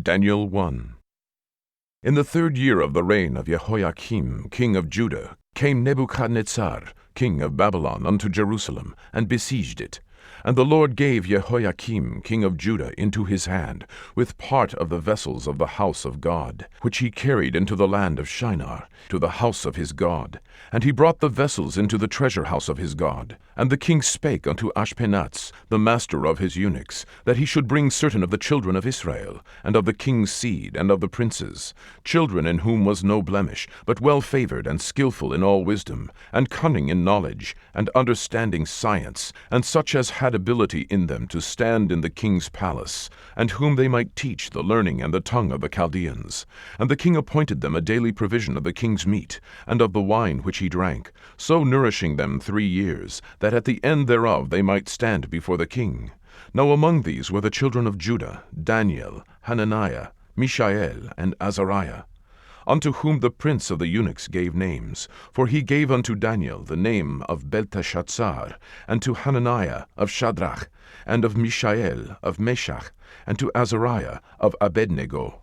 Daniel 1. In the 3rd year of the reign of Jehoiakim, king of Judah, came Nebuchadnezzar, king of Babylon, unto Jerusalem, and besieged it. And the Lord gave Jehoiakim, king of Judah, into his hand, with part of the vessels of the house of God, which he carried into the land of Shinar, to the house of his God. And he brought the vessels into the treasure house of his God. And the king spake unto Ashpenaz, the master of his eunuchs, that he should bring certain of the children of Israel, and of the king's seed, and of the princes, children in whom was no blemish, but well favored, and skillful in all wisdom, and cunning in knowledge, and understanding science, and such as had ability in them to stand in the king's palace, and whom they might teach the learning and the tongue of the Chaldeans. And the king appointed them a daily provision of the king's meat, and of the wine which he drank, so nourishing them 3 years, that at the end thereof they might stand before the king. Now among these were the children of Judah, Daniel, Hananiah, Mishael, and Azariah, unto whom the prince of the eunuchs gave names. For he gave unto Daniel the name of Belteshazzar, and to Hananiah of Shadrach, and of Mishael of Meshach, and to Azariah of Abednego.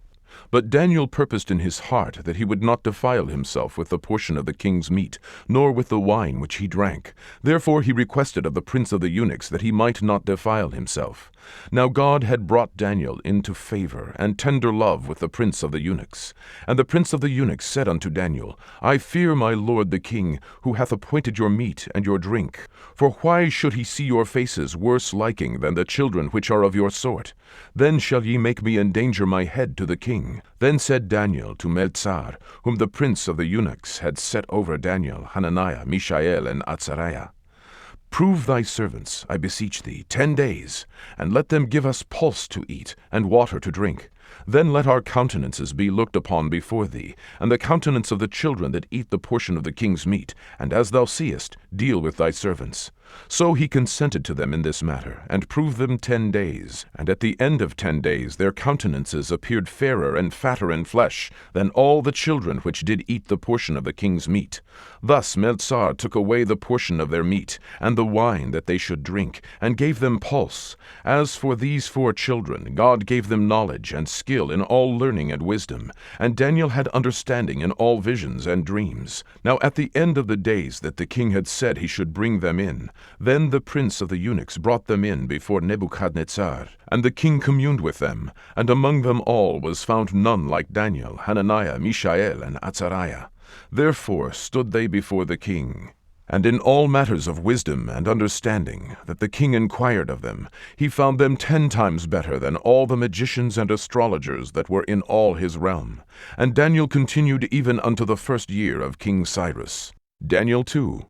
But Daniel purposed in his heart that he would not defile himself with the portion of the king's meat, nor with the wine which he drank. Therefore he requested of the prince of the eunuchs that he might not defile himself. Now God had brought Daniel into favor and tender love with the prince of the eunuchs. And the prince of the eunuchs said unto Daniel, I fear my lord the king, who hath appointed your meat and your drink. For why should he see your faces worse liking than the children which are of your sort? Then shall ye make me endanger my head to the king. Then said Daniel to Melzar, whom the prince of the eunuchs had set over Daniel, Hananiah, Mishael, and Azariah, Prove thy servants, I beseech thee, 10 days, and let them give us pulse to eat, and water to drink. Then let our countenances be looked upon before thee, and the countenance of the children that eat the portion of the king's meat, and as thou seest, deal with thy servants. So he consented to them in this matter, and proved them 10 days. And at the end of 10 days their countenances appeared fairer and fatter in flesh than all the children which did eat the portion of the king's meat. Thus Melzar took away the portion of their meat, and the wine that they should drink, and gave them pulse. As for these 4 children, God gave them knowledge and skill in all learning and wisdom, and Daniel had understanding in all visions and dreams. Now at the end of the days that the king had said he should bring them in, then the prince of the eunuchs brought them in before Nebuchadnezzar, and the king communed with them, and among them all was found none like Daniel, Hananiah, Mishael, and Azariah. Therefore stood they before the king. And in all matters of wisdom and understanding, that the king inquired of them, he found them 10 times better than all the magicians and astrologers that were in all his realm. And Daniel continued even unto the 1st year of King Cyrus. Daniel 2.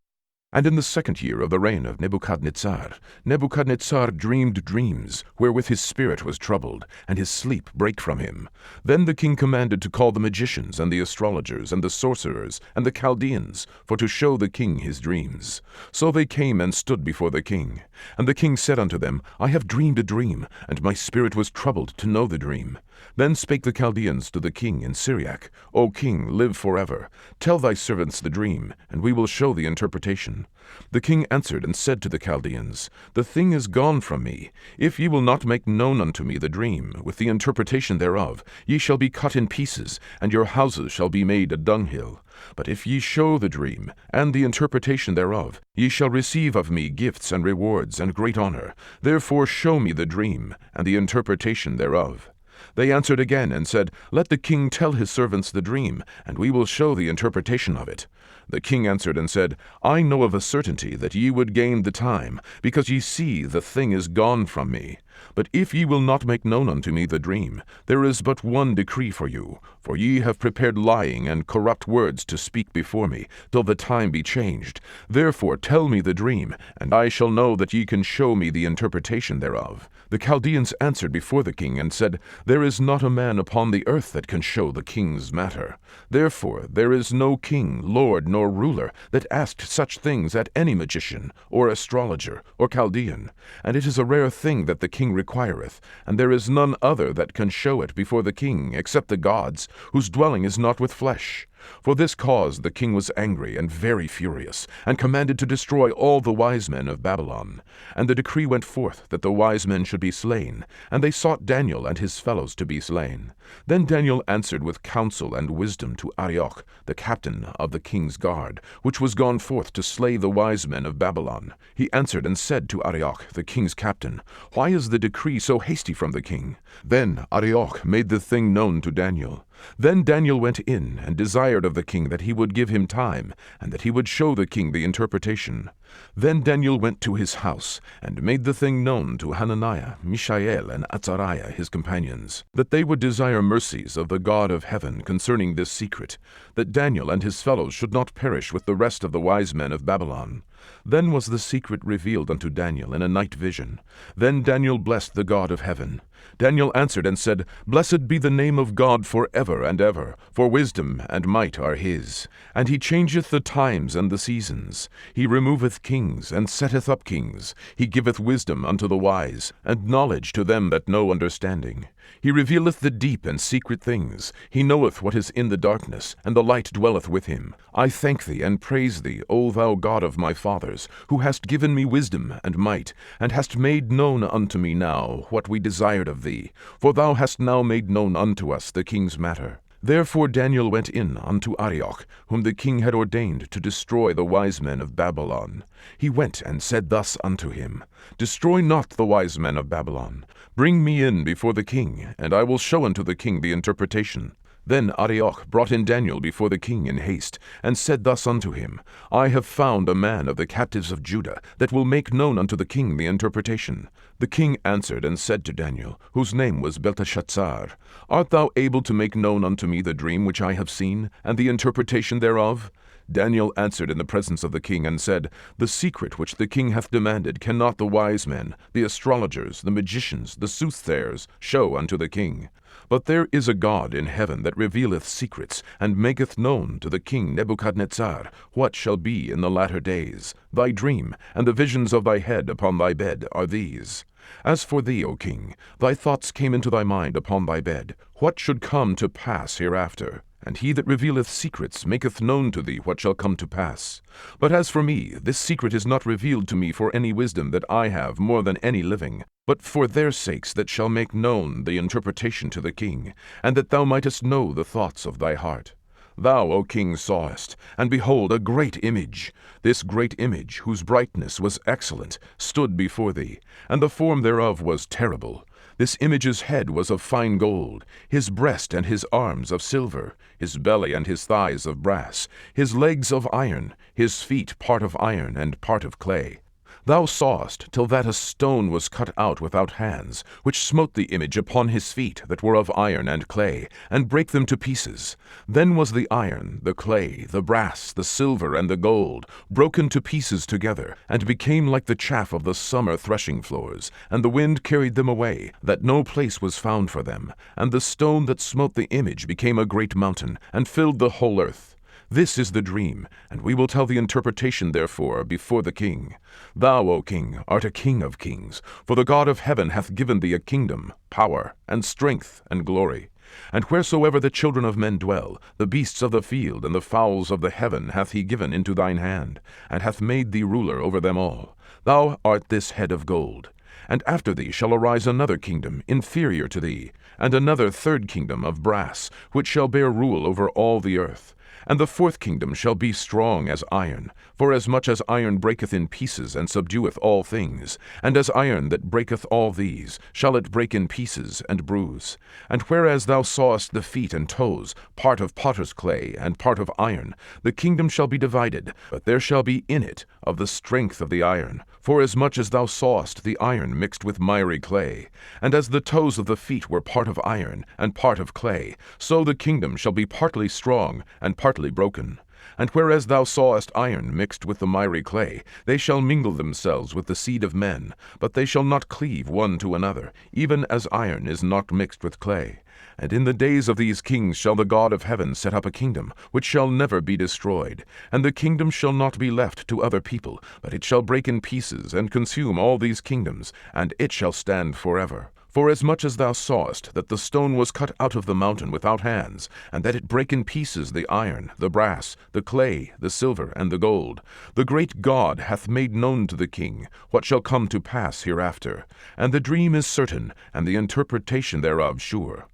And in the 2nd year of the reign of Nebuchadnezzar, Nebuchadnezzar dreamed dreams, wherewith his spirit was troubled, and his sleep brake from him. Then the king commanded to call the magicians, and the astrologers, and the sorcerers, and the Chaldeans, for to show the king his dreams. So they came and stood before the king. And the king said unto them, I have dreamed a dream, and my spirit was troubled to know the dream. Then spake the Chaldeans to the king in Syriac, O king, live forever. Tell thy servants the dream, and we will show the interpretation. The king answered and said to the Chaldeans, The thing is gone from me. If ye will not make known unto me the dream, with the interpretation thereof, ye shall be cut in pieces, and your houses shall be made a dunghill. But if ye show the dream, and the interpretation thereof, ye shall receive of me gifts and rewards and great honor. Therefore show me the dream, and the interpretation thereof. They answered again and said, Let the king tell his servants the dream, and we will show the interpretation of it. The king answered and said, I know of a certainty that ye would gain the time, because ye see the thing is gone from me. But if ye will not make known unto me the dream, there is but one decree for you, for ye have prepared lying and corrupt words to speak before me, till the time be changed. Therefore tell me the dream, and I shall know that ye can show me the interpretation thereof. The Chaldeans answered before the king, and said, There is not a man upon the earth that can show the king's matter. Therefore there is no king, lord, nor ruler, that asked such things at any magician, or astrologer, or Chaldean. And it is a rare thing that the king requireth, and there is none other that can show it before the king, except the gods, whose dwelling is not with flesh. For this cause the king was angry and very furious, and commanded to destroy all the wise men of Babylon. And the decree went forth that the wise men should be slain, and they sought Daniel and his fellows to be slain. Then Daniel answered with counsel and wisdom to Arioch, the captain of the king's guard, which was gone forth to slay the wise men of Babylon. He answered and said to Arioch, the king's captain, Why is the decree so hasty from the king? Then Arioch made the thing known to Daniel. Then Daniel went in and desired of the king that he would give him time, and that he would show the king the interpretation. Then Daniel went to his house, and made the thing known to Hananiah, Mishael, and Azariah his companions, that they would desire mercies of the God of heaven concerning this secret, that Daniel and his fellows should not perish with the rest of the wise men of Babylon. Then was the secret revealed unto Daniel in a night vision. Then Daniel blessed the God of heaven. Daniel answered and said, Blessed be the name of God for ever and ever, for wisdom and might are his. And he changeth the times and the seasons. He removeth kings, and setteth up kings. He giveth wisdom unto the wise, and knowledge to them that know understanding. He revealeth the deep and secret things. He knoweth what is in the darkness, and the light dwelleth with him. I thank thee and praise thee, O thou God of my fathers, who hast given me wisdom and might, and hast made known unto me now what we desired of thee. For thou hast now made known unto us the king's matter. Therefore Daniel went in unto Arioch, whom the king had ordained to destroy the wise men of Babylon. He went and said thus unto him, Destroy not the wise men of Babylon. Bring me in before the king, and I will show unto the king the interpretation. Then Arioch brought in Daniel before the king in haste, and said thus unto him, I have found a man of the captives of Judah, that will make known unto the king the interpretation. The king answered and said to Daniel, whose name was Belteshazzar, Art thou able to make known unto me the dream which I have seen, and the interpretation thereof? Daniel answered in the presence of the king, and said, The secret which the king hath demanded cannot the wise men, the astrologers, the magicians, the soothsayers, show unto the king. But there is a God in heaven that revealeth secrets, and maketh known to the king Nebuchadnezzar what shall be in the latter days. Thy dream, and the visions of thy head upon thy bed, are these. As for thee, O king, thy thoughts came into thy mind upon thy bed, what should come to pass hereafter. And he that revealeth secrets maketh known to thee what shall come to pass. But as for me, this secret is not revealed to me for any wisdom that I have more than any living, but for their sakes that shall make known the interpretation to the king, and that thou mightest know the thoughts of thy heart. Thou, O king, sawest, and behold, a great image. This great image, whose brightness was excellent, stood before thee, and the form thereof was terrible. This image's head was of fine gold, his breast and his arms of silver, his belly and his thighs of brass, his legs of iron, his feet part of iron and part of clay. Thou sawest till that a stone was cut out without hands, which smote the image upon his feet that were of iron and clay, and brake them to pieces. Then was the iron, the clay, the brass, the silver, and the gold broken to pieces together, and became like the chaff of the summer threshing floors, and the wind carried them away, that no place was found for them. And the stone that smote the image became a great mountain, and filled the whole earth. This is the dream, and we will tell the interpretation therefore before the king. Thou, O king, art a king of kings, for the God of heaven hath given thee a kingdom, power, and strength, and glory. And wheresoever the children of men dwell, the beasts of the field and the fowls of the heaven hath he given into thine hand, and hath made thee ruler over them all. Thou art this head of gold. And after thee shall arise another kingdom inferior to thee, and another third kingdom of brass, which shall bear rule over all the earth. And the fourth kingdom shall be strong as iron, forasmuch as iron breaketh in pieces and subdueth all things, and as iron that breaketh all these, shall it break in pieces and bruise. And whereas thou sawest the feet and toes, part of potter's clay and part of iron, the kingdom shall be divided, but there shall be in it of the strength of the iron, forasmuch as thou sawest the iron mixed with miry clay. And as the toes of the feet were part of iron and part of clay, so the kingdom shall be partly strong and partly broken. And whereas thou sawest iron mixed with the miry clay, they shall mingle themselves with the seed of men, but they shall not cleave one to another, even as iron is not mixed with clay. And in the days of these kings shall the God of heaven set up a kingdom, which shall never be destroyed. And the kingdom shall not be left to other people, but it shall break in pieces and consume all these kingdoms, and it shall stand forever. Forasmuch as thou sawest that the stone was cut out of the mountain without hands, and that it brake in pieces the iron, the brass, the clay, the silver, and the gold, the great God hath made known to the king what shall come to pass hereafter, and the dream is certain, and the interpretation thereof sure.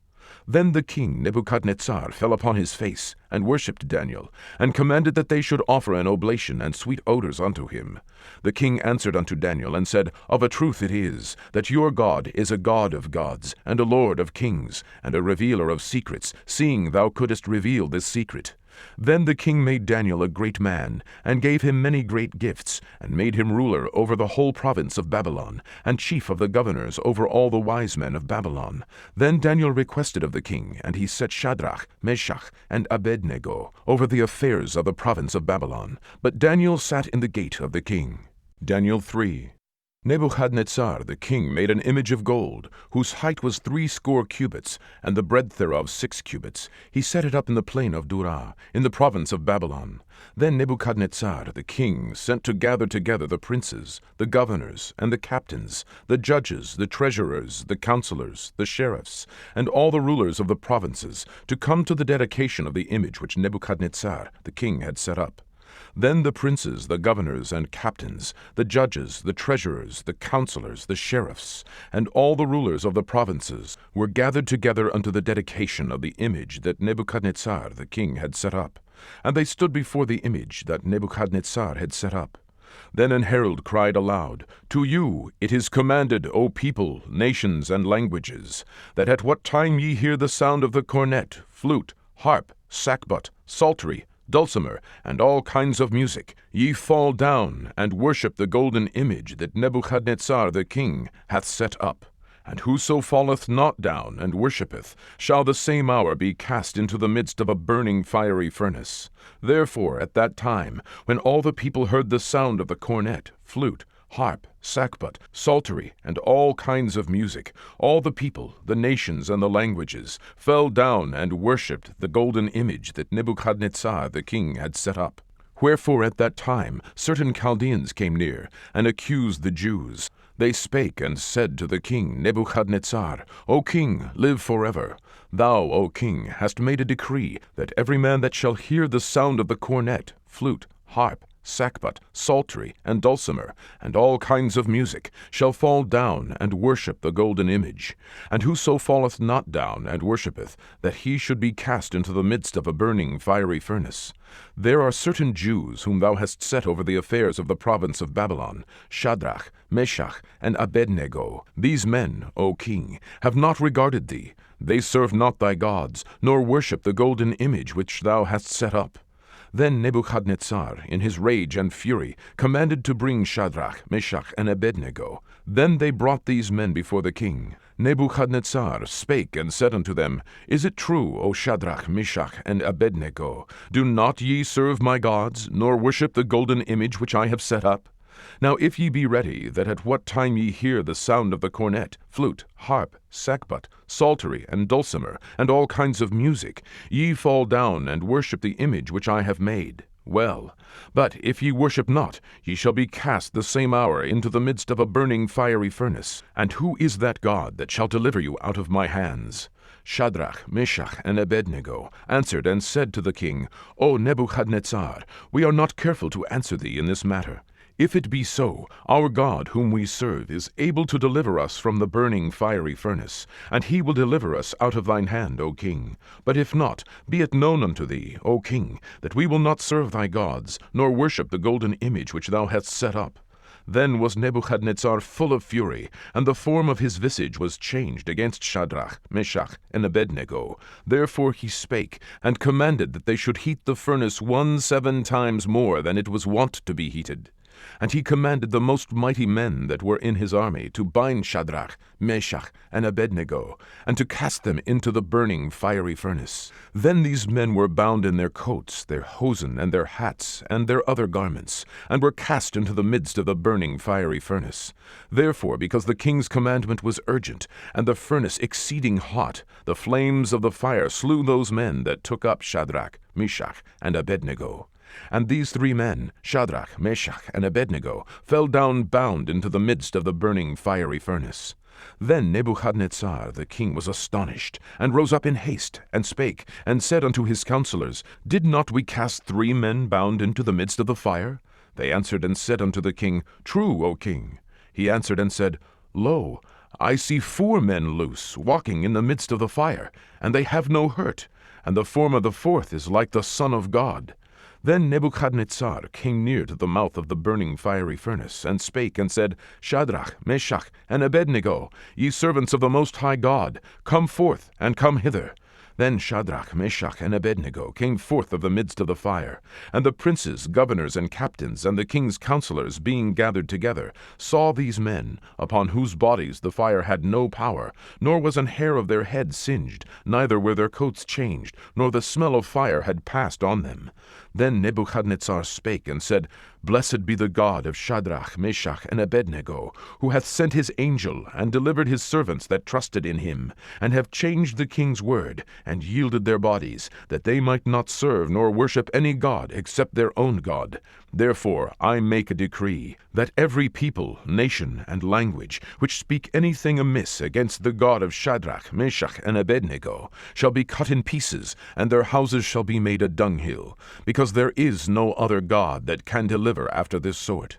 Then the king Nebuchadnezzar fell upon his face, and worshipped Daniel, and commanded that they should offer an oblation and sweet odors unto him. The king answered unto Daniel, and said, Of a truth it is, that your God is a God of gods, and a Lord of kings, and a revealer of secrets, seeing thou couldest reveal this secret. Then the king made Daniel a great man, and gave him many great gifts, and made him ruler over the whole province of Babylon, and chief of the governors over all the wise men of Babylon. Then Daniel requested of the king, and he set Shadrach, Meshach, and Abednego over the affairs of the province of Babylon. But Daniel sat in the gate of the king. Daniel 3. Nebuchadnezzar the king made an image of gold, whose height was 60 cubits, and the breadth thereof 6 cubits. He set it up in the plain of Dura, in the province of Babylon. Then Nebuchadnezzar the king sent to gather together the princes, the governors, and the captains, the judges, the treasurers, the counselors, the sheriffs, and all the rulers of the provinces, to come to the dedication of the image which Nebuchadnezzar the king had set up. Then the princes, the governors, and captains, the judges, the treasurers, the counselors, the sheriffs, and all the rulers of the provinces were gathered together unto the dedication of the image that Nebuchadnezzar the king had set up. And they stood before the image that Nebuchadnezzar had set up. Then an herald cried aloud, To you it is commanded, O people, nations, and languages, that at what time ye hear the sound of the cornet, flute, harp, sackbut, psaltery, dulcimer, and all kinds of music, ye fall down and worship the golden image that Nebuchadnezzar the king hath set up. And whoso falleth not down and worshippeth shall the same hour be cast into the midst of a burning fiery furnace. Therefore at that time, when all the people heard the sound of the cornet, flute, harp, sackbut, psaltery, and all kinds of music, all the people, the nations, and the languages fell down and worshipped the golden image that Nebuchadnezzar the king had set up. Wherefore at that time certain Chaldeans came near, and accused the Jews. They spake and said to the king Nebuchadnezzar, O king, live forever. Thou, O king, hast made a decree that every man that shall hear the sound of the cornet, flute, harp, sackbut, psaltery, and dulcimer, and all kinds of music, shall fall down and worship the golden image. And whoso falleth not down and worshippeth, that he should be cast into the midst of a burning fiery furnace. There are certain Jews whom thou hast set over the affairs of the province of Babylon, Shadrach, Meshach, and Abednego. These men, O king, have not regarded thee. They serve not thy gods, nor worship the golden image which thou hast set up. Then Nebuchadnezzar, in his rage and fury, commanded to bring Shadrach, Meshach, and Abednego. Then they brought these men before the king. Nebuchadnezzar spake and said unto them, Is it true, O Shadrach, Meshach, and Abednego? Do not ye serve my gods, nor worship the golden image which I have set up? Now if ye be ready, that at what time ye hear the sound of the cornet, flute, harp, sackbut, psaltery, and dulcimer, and all kinds of music, ye fall down and worship the image which I have made. Well, but if ye worship not, ye shall be cast the same hour into the midst of a burning fiery furnace. And who is that God that shall deliver you out of my hands? Shadrach, Meshach, and Abednego answered and said to the king, O Nebuchadnezzar, we are not careful to answer thee in this matter. If it be so, our God whom we serve is able to deliver us from the burning fiery furnace, and he will deliver us out of thine hand, O king. But if not, be it known unto thee, O king, that we will not serve thy gods, nor worship the golden image which thou hast set up. Then was Nebuchadnezzar full of fury, and the form of his visage was changed against Shadrach, Meshach, and Abednego. Therefore he spake, and commanded that they should heat the furnace 17 times more than it was wont to be heated. And he commanded the most mighty men that were in his army to bind Shadrach, Meshach, and Abednego, and to cast them into the burning fiery furnace. Then these men were bound in their coats, their hosen, and their hats, and their other garments, and were cast into the midst of the burning fiery furnace. Therefore, because the king's commandment was urgent, and the furnace exceeding hot, the flames of the fire slew those men that took up Shadrach, Meshach, and Abednego. And these 3 men, Shadrach, Meshach, and Abednego, fell down bound into the midst of the burning fiery furnace. Then Nebuchadnezzar the king was astonished, and rose up in haste, and spake, and said unto his counselors, Did not we cast 3 men bound into the midst of the fire? They answered and said unto the king, True, O king. He answered and said, Lo, I see 4 men loose, walking in the midst of the fire, and they have no hurt, and the form of the 4th is like the Son of God. Then Nebuchadnezzar came near to the mouth of the burning fiery furnace, and spake and said, Shadrach, Meshach, and Abednego, ye servants of the Most High God, come forth, and come hither. Then Shadrach, Meshach, and Abednego came forth of the midst of the fire. And the princes, governors, and captains, and the king's counselors, being gathered together, saw these men, upon whose bodies the fire had no power, nor was an hair of their head singed, neither were their coats changed, nor the smell of fire had passed on them. Then Nebuchadnezzar spake and said, Blessed be the God of Shadrach, Meshach, and Abednego, who hath sent his angel, and delivered his servants that trusted in him, and have changed the king's word, and yielded their bodies, that they might not serve nor worship any god except their own God. Therefore I make a decree, that every people, nation, and language, which speak anything amiss against the God of Shadrach, Meshach, and Abednego, shall be cut in pieces, and their houses shall be made a dunghill, because there is no other God that can deliver after this sort.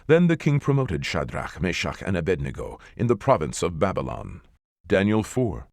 Then the king promoted Shadrach, Meshach, and Abednego in the province of Babylon. Daniel 4.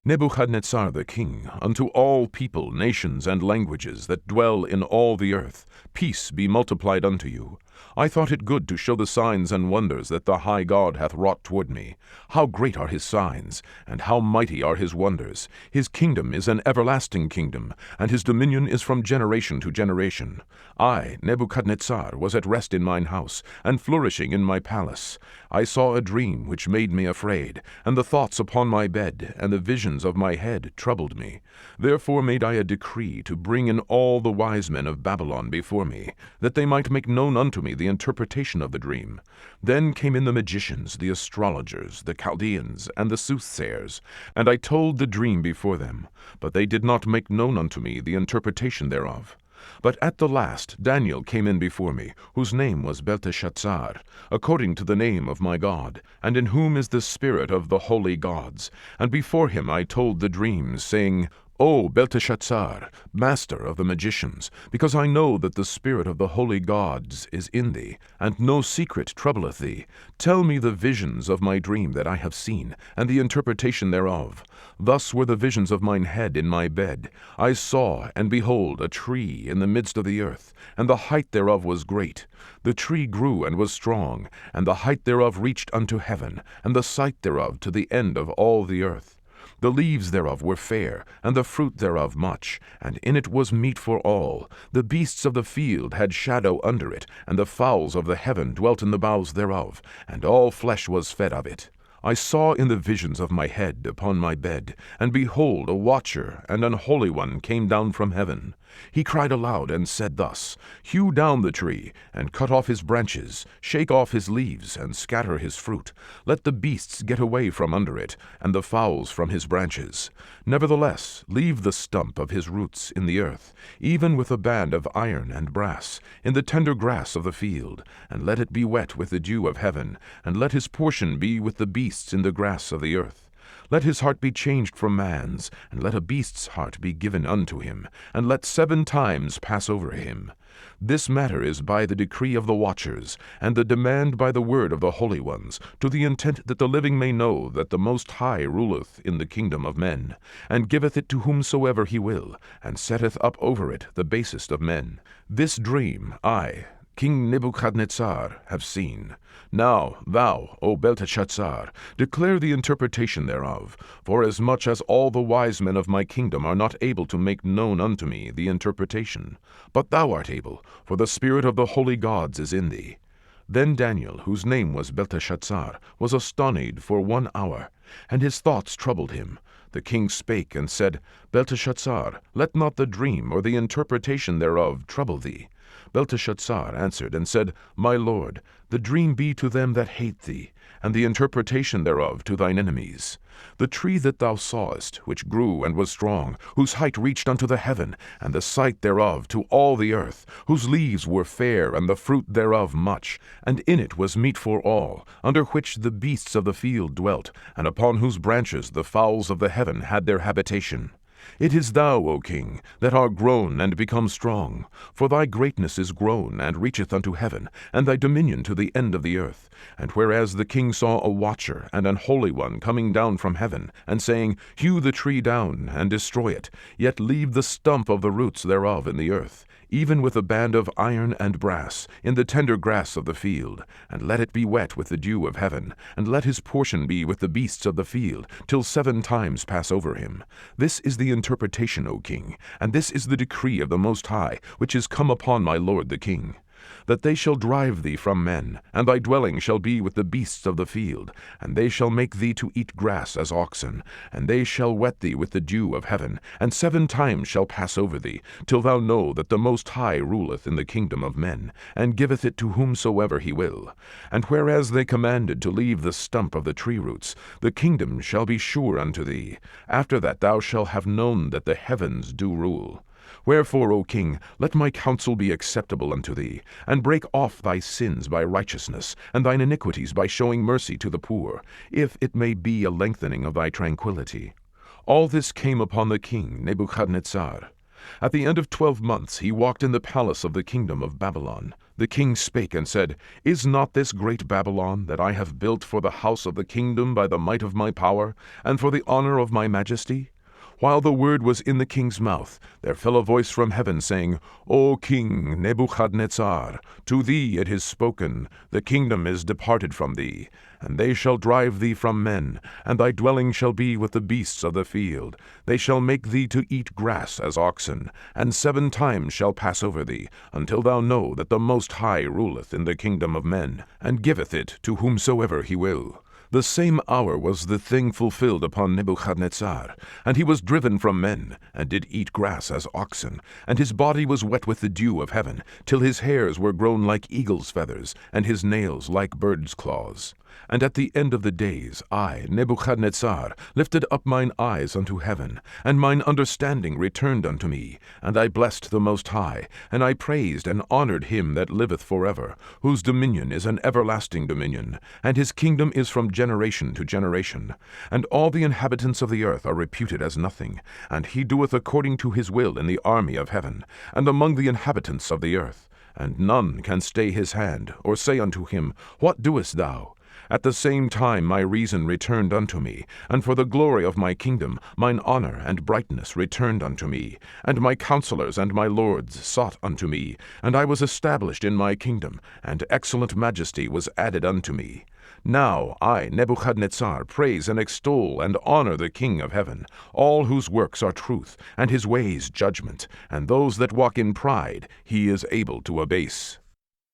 Nebuchadnezzar the king, unto all people, nations, and languages that dwell in all the earth, peace be multiplied unto you. I thought it good to show the signs and wonders that the high God hath wrought toward me. How great are his signs, and how mighty are his wonders! His kingdom is an everlasting kingdom, and his dominion is from generation to generation. I, Nebuchadnezzar, was at rest in mine house, and flourishing in my palace. I saw a dream which made me afraid, and the thoughts upon my bed, and the visions of my head troubled me. Therefore made I a decree to bring in all the wise men of Babylon before me, that they might make known unto me the interpretation of the dream. Then came in the magicians, the astrologers, the Chaldeans, and the soothsayers, and I told the dream before them, but they did not make known unto me the interpretation thereof. But at the last Daniel came in before me, whose name was Belteshazzar, according to the name of my God, and in whom is the spirit of the holy gods. And before him I told the dreams, saying, O Belteshazzar, master of the magicians, because I know that the spirit of the holy gods is in thee, and no secret troubleth thee, tell me the visions of my dream that I have seen, and the interpretation thereof. Thus were the visions of mine head in my bed. I saw, and behold, a tree in the midst of the earth, and the height thereof was great. The tree grew and was strong, and the height thereof reached unto heaven, and the sight thereof to the end of all the earth. The leaves thereof were fair, and the fruit thereof much, and in it was meat for all. The beasts of the field had shadow under it, and the fowls of the heaven dwelt in the boughs thereof, and all flesh was fed of it. I saw in the visions of my head upon my bed, and behold, a watcher and an holy one came down from heaven. He cried aloud and said thus, Hew down the tree, and cut off his branches, shake off his leaves, and scatter his fruit. Let the beasts get away from under it, and the fowls from his branches. Nevertheless, leave the stump of his roots in the earth, even with a band of iron and brass, in the tender grass of the field, and let it be wet with the dew of heaven, and let his portion be with the beasts in the grass of the earth. Let his heart be changed from man's, and let a beast's heart be given unto him, and let 7 times pass over him. This matter is by the decree of the watchers, and the demand by the word of the holy ones, to the intent that the living may know that the Most High ruleth in the kingdom of men, and giveth it to whomsoever he will, and setteth up over it the basest of men. This dream I, King Nebuchadnezzar, have seen. Now thou, O Belteshazzar, declare the interpretation thereof, forasmuch as all the wise men of my kingdom are not able to make known unto me the interpretation. But thou art able, for the spirit of the holy gods is in thee. Then Daniel, whose name was Belteshazzar, was astonied for 1 hour, and his thoughts troubled him. The king spake and said, Belteshazzar, let not the dream or the interpretation thereof trouble thee. Belteshazzar answered and said, My lord, the dream be to them that hate thee, and the interpretation thereof to thine enemies. The tree that thou sawest, which grew and was strong, whose height reached unto the heaven, and the sight thereof to all the earth, whose leaves were fair, and the fruit thereof much, and in it was meat for all, under which the beasts of the field dwelt, and upon whose branches the fowls of the heaven had their habitation. It is thou, O king, that art grown and become strong, for thy greatness is grown and reacheth unto heaven, and thy dominion to the end of the earth. And whereas the king saw a watcher and an holy one coming down from heaven, and saying, Hew the tree down, and destroy it, yet leave the stump of the roots thereof in the earth, even with a band of iron and brass, in the tender grass of the field, and let it be wet with the dew of heaven, and let his portion be with the beasts of the field, till 7 times pass over him. This is the interpretation, O king, and this is the decree of the Most High, which is come upon my lord the king. That they shall drive thee from men, and thy dwelling shall be with the beasts of the field, and they shall make thee to eat grass as oxen, and they shall wet thee with the dew of heaven, and 7 times shall pass over thee, till thou know that the Most High ruleth in the kingdom of men, and giveth it to whomsoever he will. And whereas they commanded to leave the stump of the tree roots, the kingdom shall be sure unto thee. After that thou shalt have known that the heavens do rule. Wherefore, O king, let my counsel be acceptable unto thee, and break off thy sins by righteousness, and thine iniquities by showing mercy to the poor, if it may be a lengthening of thy tranquillity. All this came upon the king Nebuchadnezzar. At the end of 12 months he walked in the palace of the kingdom of Babylon. The king spake and said, Is not this great Babylon, that I have built for the house of the kingdom by the might of my power, and for the honor of my majesty? While the word was in the king's mouth, there fell a voice from heaven, saying, O king Nebuchadnezzar, to thee it is spoken, the kingdom is departed from thee, and they shall drive thee from men, and thy dwelling shall be with the beasts of the field. They shall make thee to eat grass as oxen, and 7 times shall pass over thee, until thou know that the Most High ruleth in the kingdom of men, and giveth it to whomsoever he will. The same hour was the thing fulfilled upon Nebuchadnezzar, and he was driven from men, and did eat grass as oxen, and his body was wet with the dew of heaven, till his hairs were grown like eagle's feathers, and his nails like bird's claws. And at the end of the days, I, Nebuchadnezzar, lifted up mine eyes unto heaven, and mine understanding returned unto me, and I blessed the Most High, and I praised and honored him that liveth forever, whose dominion is an everlasting dominion, and his kingdom is from generation to generation. And all the inhabitants of the earth are reputed as nothing, and he doeth according to his will in the army of heaven, and among the inhabitants of the earth. And none can stay his hand, or say unto him, What doest thou? At the same time my reason returned unto me, and for the glory of my kingdom mine honor and brightness returned unto me, and my counselors and my lords sought unto me, and I was established in my kingdom, and excellent majesty was added unto me. Now I, Nebuchadnezzar, praise and extol and honor the King of heaven, all whose works are truth, and his ways judgment, and those that walk in pride he is able to abase.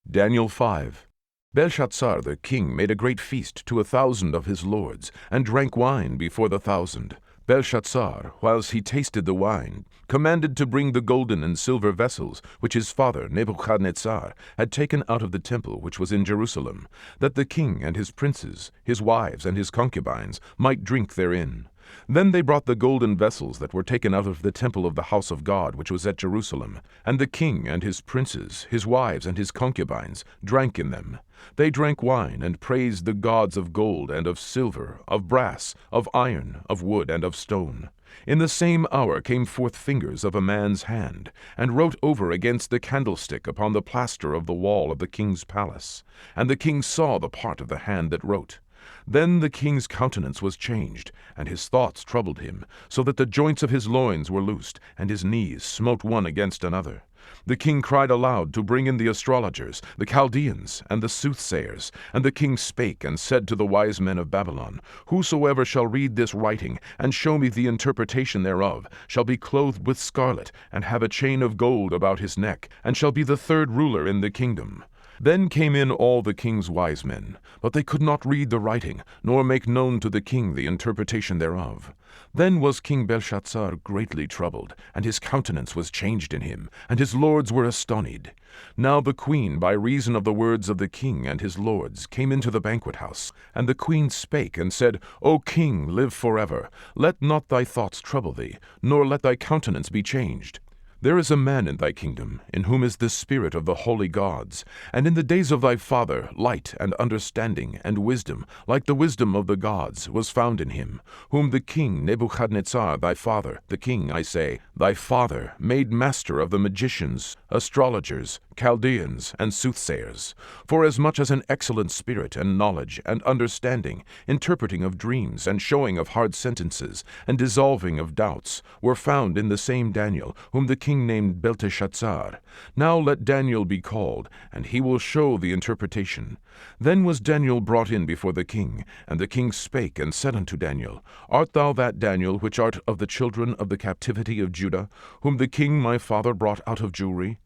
Daniel 5. Belshazzar the king made a great feast to 1,000 of his lords, and drank wine before the 1,000. Belshazzar, whilst he tasted the wine, commanded to bring the golden and silver vessels which his father Nebuchadnezzar had taken out of the temple which was in Jerusalem, that the king and his princes, his wives and his concubines, might drink therein. Then they brought the golden vessels that were taken out of the temple of the house of God which was at Jerusalem, and the king and his princes, his wives and his concubines, drank in them. They drank wine, and praised the gods of gold and of silver, of brass, of iron, of wood, and of stone. In the same hour came forth fingers of a man's hand, and wrote over against the candlestick upon the plaster of the wall of the king's palace. And the king saw the part of the hand that wrote. Then the king's countenance was changed, and his thoughts troubled him, so that the joints of his loins were loosed, and his knees smote one against another. The king cried aloud to bring in the astrologers, the Chaldeans, and the soothsayers. And the king spake and said to the wise men of Babylon, Whosoever shall read this writing, and show me the interpretation thereof, shall be clothed with scarlet, and have a chain of gold about his neck, and shall be the 3rd ruler in the kingdom. Then came in all the king's wise men, but they could not read the writing, nor make known to the king the interpretation thereof. Then was King Belshazzar greatly troubled, and his countenance was changed in him, and his lords were astonied. Now the queen, by reason of the words of the king and his lords, came into the banquet house. And the queen spake, and said, O king, live forever. Let not thy thoughts trouble thee, nor let thy countenance be changed. There is a man in thy kingdom, in whom is the spirit of the holy gods. And in the days of thy father light and understanding and wisdom, like the wisdom of the gods, was found in him, whom the king Nebuchadnezzar thy father, the king, I say, thy father, made master of the magicians, astrologers, Chaldeans, and soothsayers, forasmuch as an excellent spirit and knowledge and understanding, interpreting of dreams and showing of hard sentences and dissolving of doubts, were found in the same Daniel, whom the king named Belteshazzar. Now let Daniel be called, and he will show the interpretation. Then was Daniel brought in before the king, and the king spake and said unto Daniel, Art thou that Daniel which art of the children of the captivity of Judah, whom the king my father brought out of Jewry?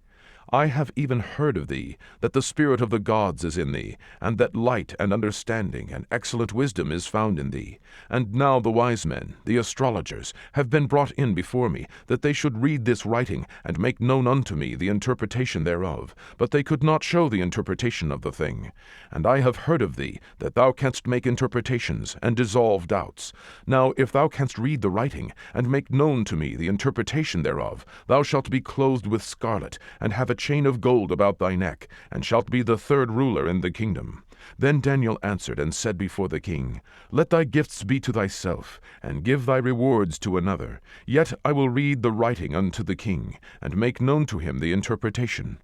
I have even heard of thee, that the spirit of the gods is in thee, and that light and understanding and excellent wisdom is found in thee. And now the wise men, the astrologers, have been brought in before me, that they should read this writing, and make known unto me the interpretation thereof. But they could not show the interpretation of the thing. And I have heard of thee, that thou canst make interpretations, and dissolve doubts. Now if thou canst read the writing, and make known to me the interpretation thereof, thou shalt be clothed with scarlet, and have a chain of gold about thy neck, and shalt be the third ruler in the kingdom. Then Daniel answered and said before the king, Let thy gifts be to thyself, and give thy rewards to another. Yet I will read the writing unto the king, and make known to him the interpretation.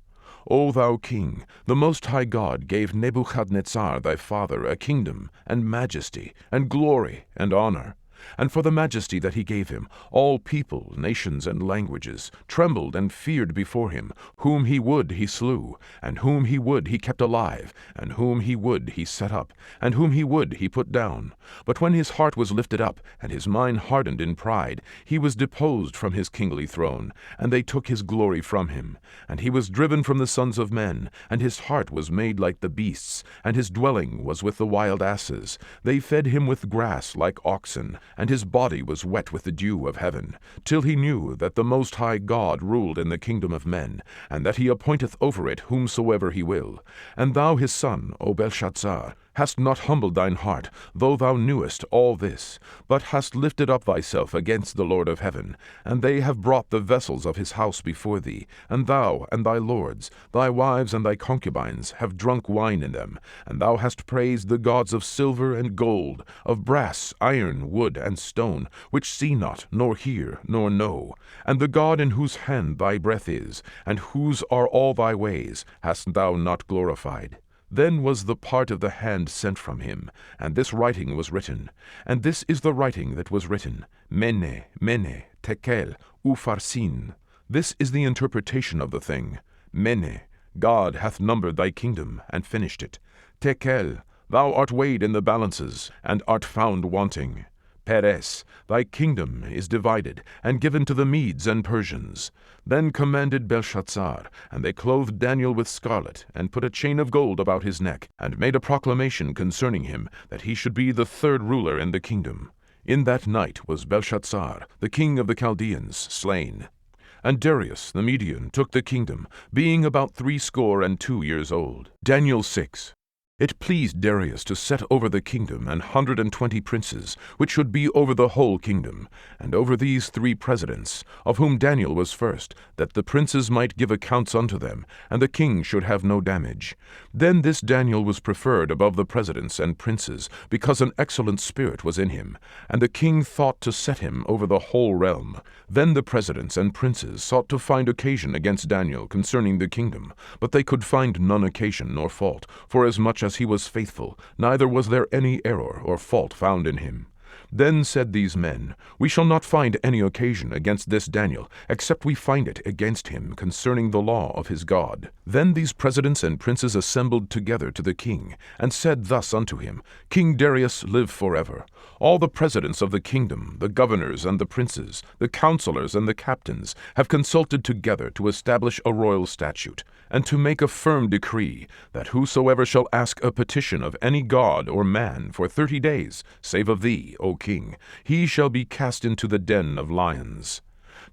O thou king, the Most High God gave Nebuchadnezzar thy father a kingdom, and majesty, and glory, and honor. And for the majesty that he gave him, all people, nations, and languages trembled and feared before him. Whom he would he slew, and whom he would he kept alive, and whom he would he set up, and whom he would he put down. But when his heart was lifted up, and his mind hardened in pride, he was deposed from his kingly throne, and they took his glory from him. And he was driven from the sons of men, and his heart was made like the beasts, and his dwelling was with the wild asses. They fed him with grass like oxen, and his body was wet with the dew of heaven, till he knew that the Most High God ruled in the kingdom of men, and that he appointeth over it whomsoever he will. And thou his son, O Belshazzar, hast not humbled thine heart, though thou knewest all this, but hast lifted up thyself against the Lord of heaven. And they have brought the vessels of his house before thee, and thou and thy lords, thy wives and thy concubines, have drunk wine in them. And thou hast praised the gods of silver and gold, of brass, iron, wood, and stone, which see not, nor hear, nor know. And the God in whose hand thy breath is, and whose are all thy ways, hast thou not glorified. Then was the part of the hand sent from him, and this writing was written. And this is the writing that was written, Mene, Mene, Tekel, Upharsin. This is the interpretation of the thing. Mene, God hath numbered thy kingdom, and finished it. Tekel, thou art weighed in the balances, and art found wanting. Peres, thy kingdom is divided, and given to the Medes and Persians. Then commanded Belshazzar, and they clothed Daniel with scarlet, and put a chain of gold about his neck, and made a proclamation concerning him, that he should be the third ruler in the kingdom. In that night was Belshazzar, the king of the Chaldeans, slain. And Darius the Median took the kingdom, being about 62 years old. Daniel 6. It pleased Darius to set over the kingdom 120 princes, which should be over the whole kingdom, and over these 3 presidents, of whom Daniel was first, that the princes might give accounts unto them, and the king should have no damage. Then this Daniel was preferred above the presidents and princes, because an excellent spirit was in him, and the king thought to set him over the whole realm. Then the presidents and princes sought to find occasion against Daniel concerning the kingdom, but they could find none occasion nor fault, forasmuch as he was faithful, neither was there any error or fault found in him. Then said these men, We shall not find any occasion against this Daniel, except we find it against him concerning the law of his God. Then these presidents and princes assembled together to the king, and said thus unto him, King Darius, live forever. All the presidents of the kingdom, the governors and the princes, the counselors and the captains, have consulted together to establish a royal statute, and to make a firm decree, that whosoever shall ask a petition of any god or man for 30 days, save of thee, O king, he shall be cast into the den of lions.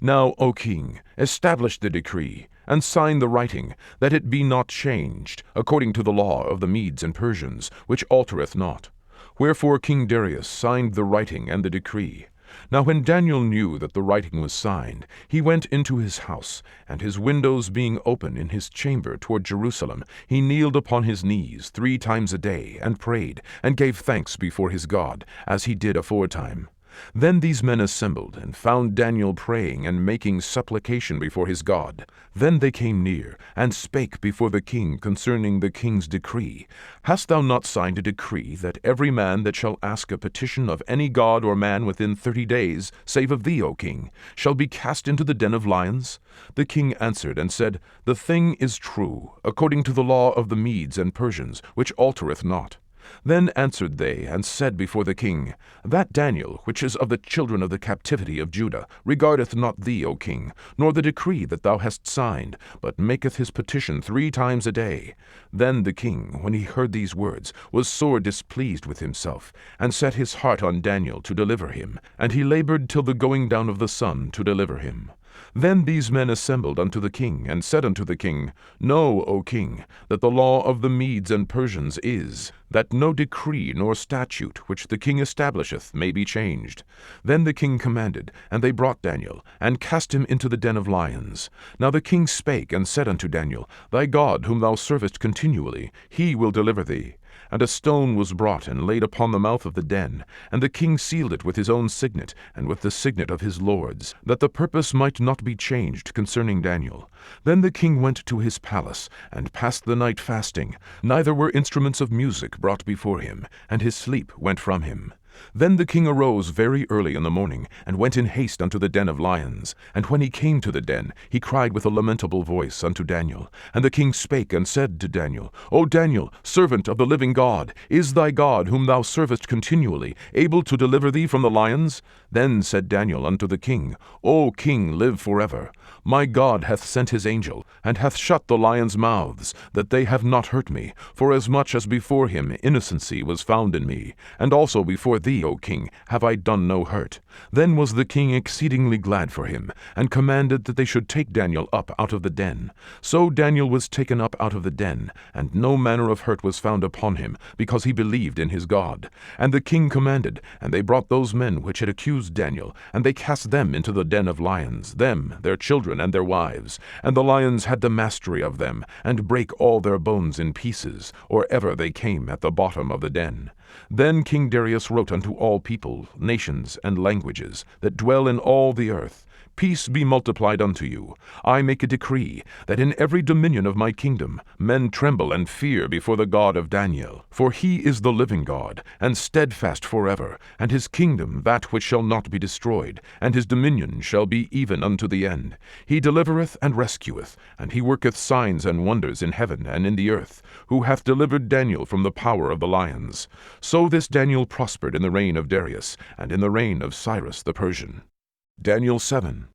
Now, O king, establish the decree, and sign the writing, that it be not changed, according to the law of the Medes and Persians, which altereth not. Wherefore King Darius signed the writing and the decree. Now when Daniel knew that the writing was signed, he went into his house, and his windows being open in his chamber toward Jerusalem, he kneeled upon his knees 3 times a day, and prayed, and gave thanks before his God, as he did aforetime. Then these men assembled, and found Daniel praying and making supplication before his God. Then they came near, and spake before the king concerning the king's decree. Hast thou not signed a decree, that every man that shall ask a petition of any god or man within 30 days, save of thee, O king, shall be cast into the den of lions? The king answered and said, The thing is true, according to the law of the Medes and Persians, which altereth not. Then answered they, and said before the king, That Daniel, which is of the children of the captivity of Judah, regardeth not thee, O king, nor the decree that thou hast signed, but maketh his petition 3 times a day. Then the king, when he heard these words, was sore displeased with himself, and set his heart on Daniel to deliver him, and he labored till the going down of the sun to deliver him. Then these men assembled unto the king, and said unto the king, Know, O king, that the law of the Medes and Persians is, that no decree nor statute which the king establisheth may be changed. Then the king commanded, and they brought Daniel, and cast him into the den of lions. Now the king spake and said unto Daniel, Thy God, whom thou servest continually, he will deliver thee. And a stone was brought and laid upon the mouth of the den, and the king sealed it with his own signet, and with the signet of his lords, that the purpose might not be changed concerning Daniel. Then the king went to his palace, and passed the night fasting, neither were instruments of music brought before him, and his sleep went from him. Then the king arose very early in the morning, and went in haste unto the den of lions. And when he came to the den, he cried with a lamentable voice unto Daniel. And the king spake and said to Daniel, O Daniel, servant of the living God, is thy God, whom thou servest continually, able to deliver thee from the lions? Then said Daniel unto the king, O king, live forever. My God hath sent his angel, and hath shut the lions' mouths, that they have not hurt me, forasmuch as before him innocency was found in me, and also before thee, O king, have I done no hurt. Then was the king exceedingly glad for him, and commanded that they should take Daniel up out of the den. So Daniel was taken up out of the den, and no manner of hurt was found upon him, because he believed in his God. And the king commanded, and they brought those men which had accused Daniel, and they cast them into the den of lions, them, their children, and their wives. And the lions had the mastery of them, and brake all their bones in pieces, or ever they came at the bottom of the den. Then King Darius wrote unto all people, nations, and languages, that dwell in all the earth, Peace be multiplied unto you. I make a decree, that in every dominion of my kingdom men tremble and fear before the God of Daniel. For he is the living God, and steadfast forever, and his kingdom that which shall not be destroyed, and his dominion shall be even unto the end. He delivereth and rescueth, and he worketh signs and wonders in heaven and in the earth, who hath delivered Daniel from the power of the lions. So this Daniel prospered in the reign of Darius, and in the reign of Cyrus the Persian. Daniel 7.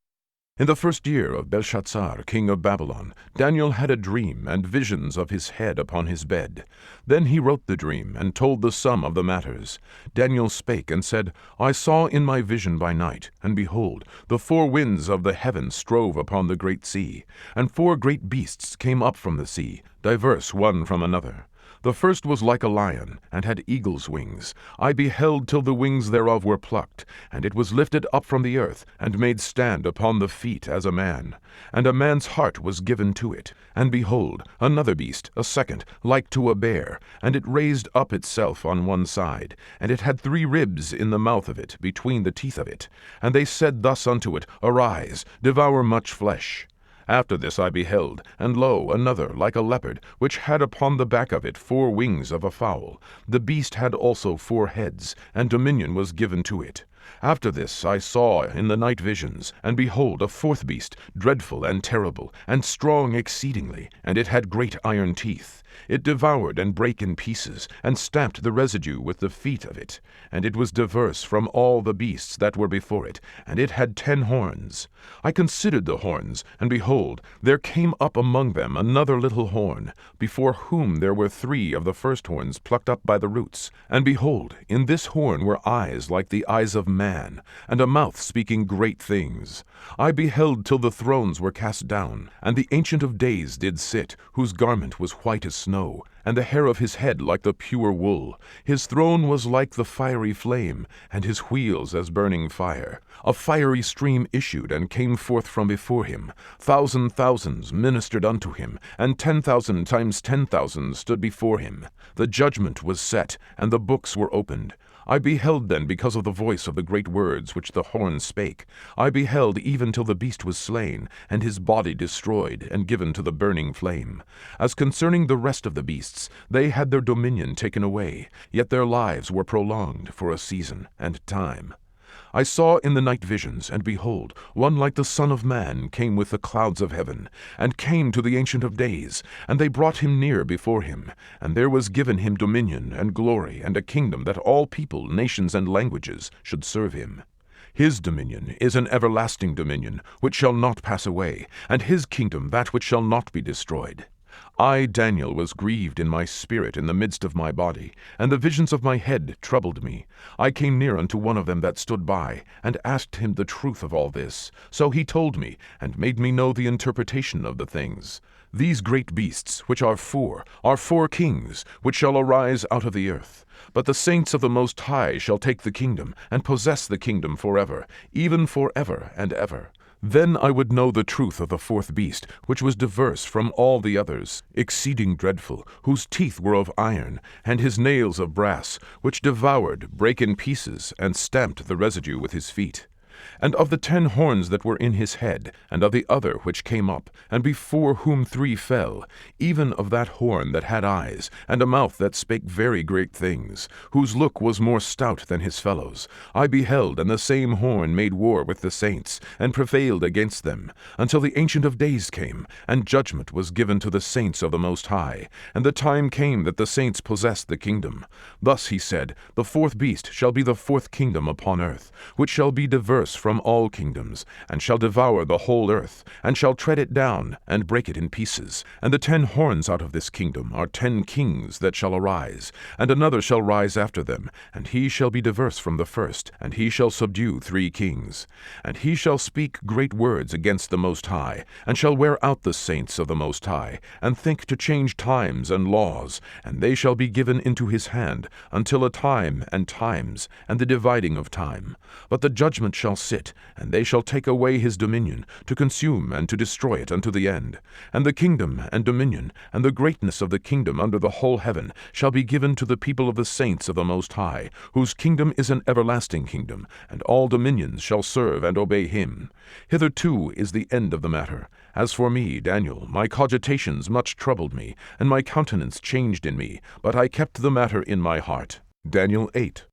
In the 1st year of Belshazzar, king of Babylon, Daniel had a dream and visions of his head upon his bed. Then he wrote the dream, and told the sum of the matters. Daniel spake and said, I saw in my vision by night, and behold, the 4 winds of the heaven strove upon the great sea, and 4 great beasts came up from the sea, diverse one from another. The first was like a lion, and had eagle's wings. I beheld till the wings thereof were plucked, and it was lifted up from the earth, and made stand upon the feet as a man. And a man's heart was given to it. And behold, another beast, a second, like to a bear, and it raised up itself on one side, and it had 3 ribs in the mouth of it, between the teeth of it. And they said thus unto it, Arise, devour much flesh. After this I beheld, and lo, another, like a leopard, which had upon the back of it 4 wings of a fowl. The beast had also 4 heads, and dominion was given to it. After this I saw in the night visions, and behold, a 4th beast, dreadful and terrible, and strong exceedingly, and it had great iron teeth. It devoured and brake in pieces, and stamped the residue with the feet of it. And it was diverse from all the beasts that were before it, and it had 10 horns. I considered the horns, and behold, there came up among them another little horn, before whom there were 3 of the first horns plucked up by the roots. And behold, in this horn were eyes like the eyes of man, and a mouth speaking great things. I beheld till the thrones were cast down, and the Ancient of Days did sit, whose garment was white as snow, and the hair of his head like the pure wool. His throne was like the fiery flame, and his wheels as burning fire. A fiery stream issued and came forth from before him. 1,000 thousands ministered unto him, and 10,000 times 10,000 stood before him. The judgment was set, and the books were opened. I beheld then because of the voice of the great words which the horn spake. I beheld even till the beast was slain, and his body destroyed, and given to the burning flame. As concerning the rest of the beasts, they had their dominion taken away, yet their lives were prolonged for a season and time. I saw in the night visions, and behold, one like the Son of Man came with the clouds of heaven, and came to the Ancient of Days, and they brought him near before him. And there was given him dominion and glory and a kingdom, that all people, nations, and languages should serve him. His dominion is an everlasting dominion, which shall not pass away, and his kingdom that which shall not be destroyed. I, Daniel, was grieved in my spirit in the midst of my body, and the visions of my head troubled me. I came near unto one of them that stood by, and asked him the truth of all this. So he told me, and made me know the interpretation of the things. These great beasts, which are 4 kings, which shall arise out of the earth. But the saints of the Most High shall take the kingdom, and possess the kingdom forever, even forever and ever. Then I would know the truth of the 4th beast, which was diverse from all the others, exceeding dreadful, whose teeth were of iron, and his nails of brass, which devoured, brake in pieces, and stamped the residue with his feet. And of the 10 horns that were in his head, and of the other which came up, and before whom 3 fell, even of that horn that had eyes, and a mouth that spake very great things, whose look was more stout than his fellows, I beheld, and the same horn made war with the saints, and prevailed against them, until the Ancient of Days came, and judgment was given to the saints of the Most High, and the time came that the saints possessed the kingdom. Thus he said, the 4th beast shall be the 4th kingdom upon earth, which shall be diverse from all kingdoms, and shall devour the whole earth, and shall tread it down, and break it in pieces. And the 10 horns out of this kingdom are 10 kings that shall arise, and another shall rise after them, and he shall be diverse from the first, and he shall subdue 3 kings. And he shall speak great words against the Most High, and shall wear out the saints of the Most High, and think to change times and laws, and they shall be given into his hand, until a time and times, and the dividing of time. But the judgment shall sit, and they shall take away his dominion, to consume and to destroy it unto the end. And the kingdom and dominion, and the greatness of the kingdom under the whole heaven, shall be given to the people of the saints of the Most High, whose kingdom is an everlasting kingdom, and all dominions shall serve and obey him. Hitherto is the end of the matter. As for me, Daniel, my cogitations much troubled me, and my countenance changed in me, but I kept the matter in my heart. Daniel 8.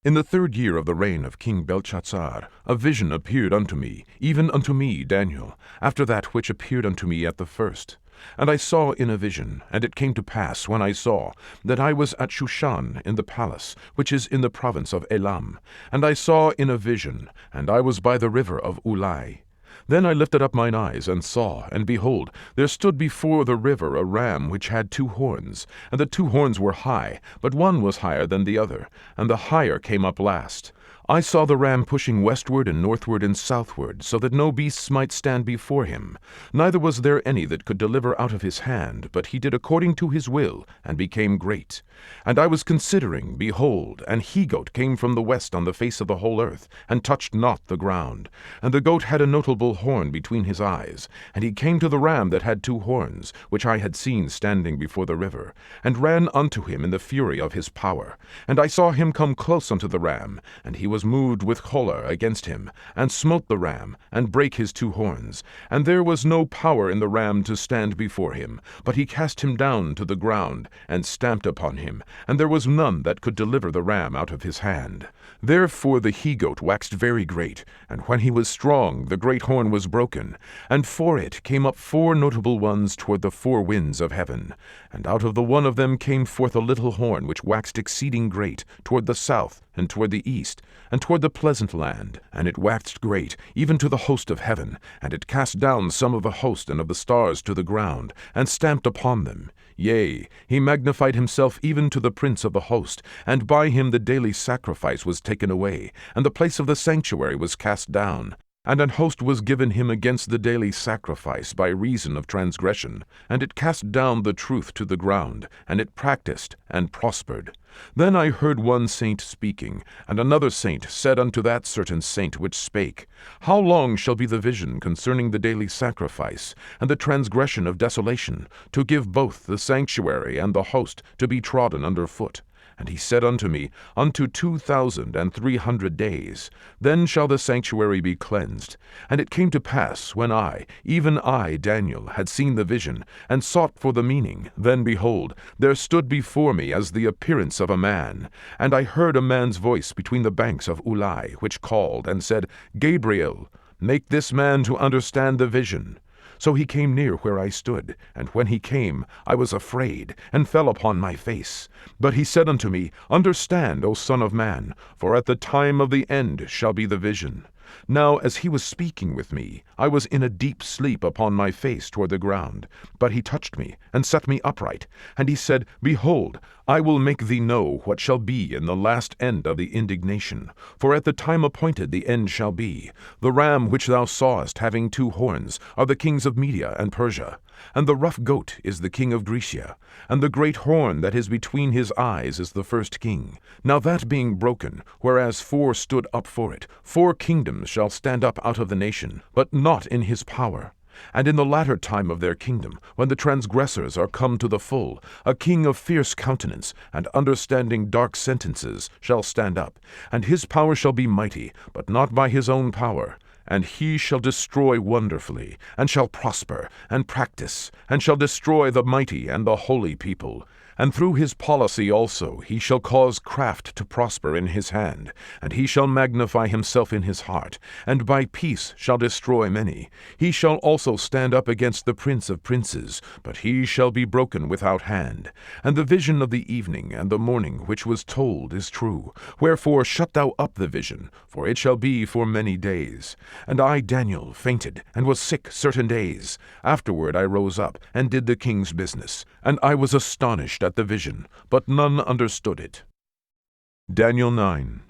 In the 3rd year of the reign of King Belshazzar, a vision appeared unto me, even unto me, Daniel, after that which appeared unto me at the first. And I saw in a vision, and it came to pass, when I saw, that I was at Shushan in the palace, which is in the province of Elam. And I saw in a vision, and I was by the river of Ulai. Then I lifted up mine eyes, and saw, and behold, there stood before the river a ram which had 2 horns, and the 2 horns were high, but one was higher than the other, and the higher came up last. I saw the ram pushing westward and northward and southward, so that no beasts might stand before him. Neither was there any that could deliver out of his hand, but he did according to his will, and became great. And I was considering, behold, an he-goat came from the west on the face of the whole earth, and touched not the ground. And the goat had a notable horn between his eyes. And he came to the ram that had 2 horns, which I had seen standing before the river, and ran unto him in the fury of his power. And I saw him come close unto the ram, and he was moved with choler against him, and smote the ram, and brake his 2 horns. And there was no power in the ram to stand before him, but he cast him down to the ground, and stamped upon him, and there was none that could deliver the ram out of his hand. Therefore the he-goat waxed very great, and when he was strong, the great horn was broken, and for it came up 4 notable ones toward the 4 winds of heaven. And out of the one of them came forth a little horn, which waxed exceeding great, toward the south, and toward the east, and toward the pleasant land. And it waxed great, even to the host of heaven, and it cast down some of the host and of the stars to the ground, and stamped upon them. Yea, he magnified himself even to the prince of the host, and by him the daily sacrifice was taken away, and the place of the sanctuary was cast down. And an host was given him against the daily sacrifice by reason of transgression, and it cast down the truth to the ground, and it practiced and prospered. Then I heard one saint speaking, and another saint said unto that certain saint which spake, How long shall be the vision concerning the daily sacrifice, and the transgression of desolation, to give both the sanctuary and the host to be trodden under foot? And he said unto me, Unto 2,300 days. Then shall the sanctuary be cleansed. And it came to pass, when I, even I, Daniel, had seen the vision, and sought for the meaning, then behold, there stood before me as the appearance of a man. And I heard a man's voice between the banks of Ulai, which called, and said, Gabriel, make this man to understand the vision. So he came near where I stood, and when he came, I was afraid, and fell upon my face. But he said unto me, Understand, O Son of man, for at the time of the end shall be the vision. Now as he was speaking with me, I was in a deep sleep upon my face toward the ground. But he touched me, and set me upright. And he said, Behold, I will make thee know what shall be in the last end of the indignation. For at the time appointed the end shall be. The ram which thou sawest having 2 horns are the kings of Media and Persia. And the rough goat is the king of Grecia. And the great horn that is between his eyes is the first king. Now that being broken, whereas 4 stood up for it, 4 kingdoms shall stand up out of the nation, but not in his power. And in the latter time of their kingdom, when the transgressors are come to the full, a king of fierce countenance, and understanding dark sentences, shall stand up. And his power shall be mighty, but not by his own power. And he shall destroy wonderfully, and shall prosper, and practice, and shall destroy the mighty and the holy people. And through his policy also he shall cause craft to prosper in his hand, and he shall magnify himself in his heart, and by peace shall destroy many. He shall also stand up against the prince of princes, but he shall be broken without hand. And the vision of the evening and the morning which was told is true. Wherefore shut thou up the vision, for it shall be for many days. And I, Daniel, fainted, and was sick certain days. Afterward I rose up, and did the king's business. And I was astonished at the vision, but none understood it. Daniel 9.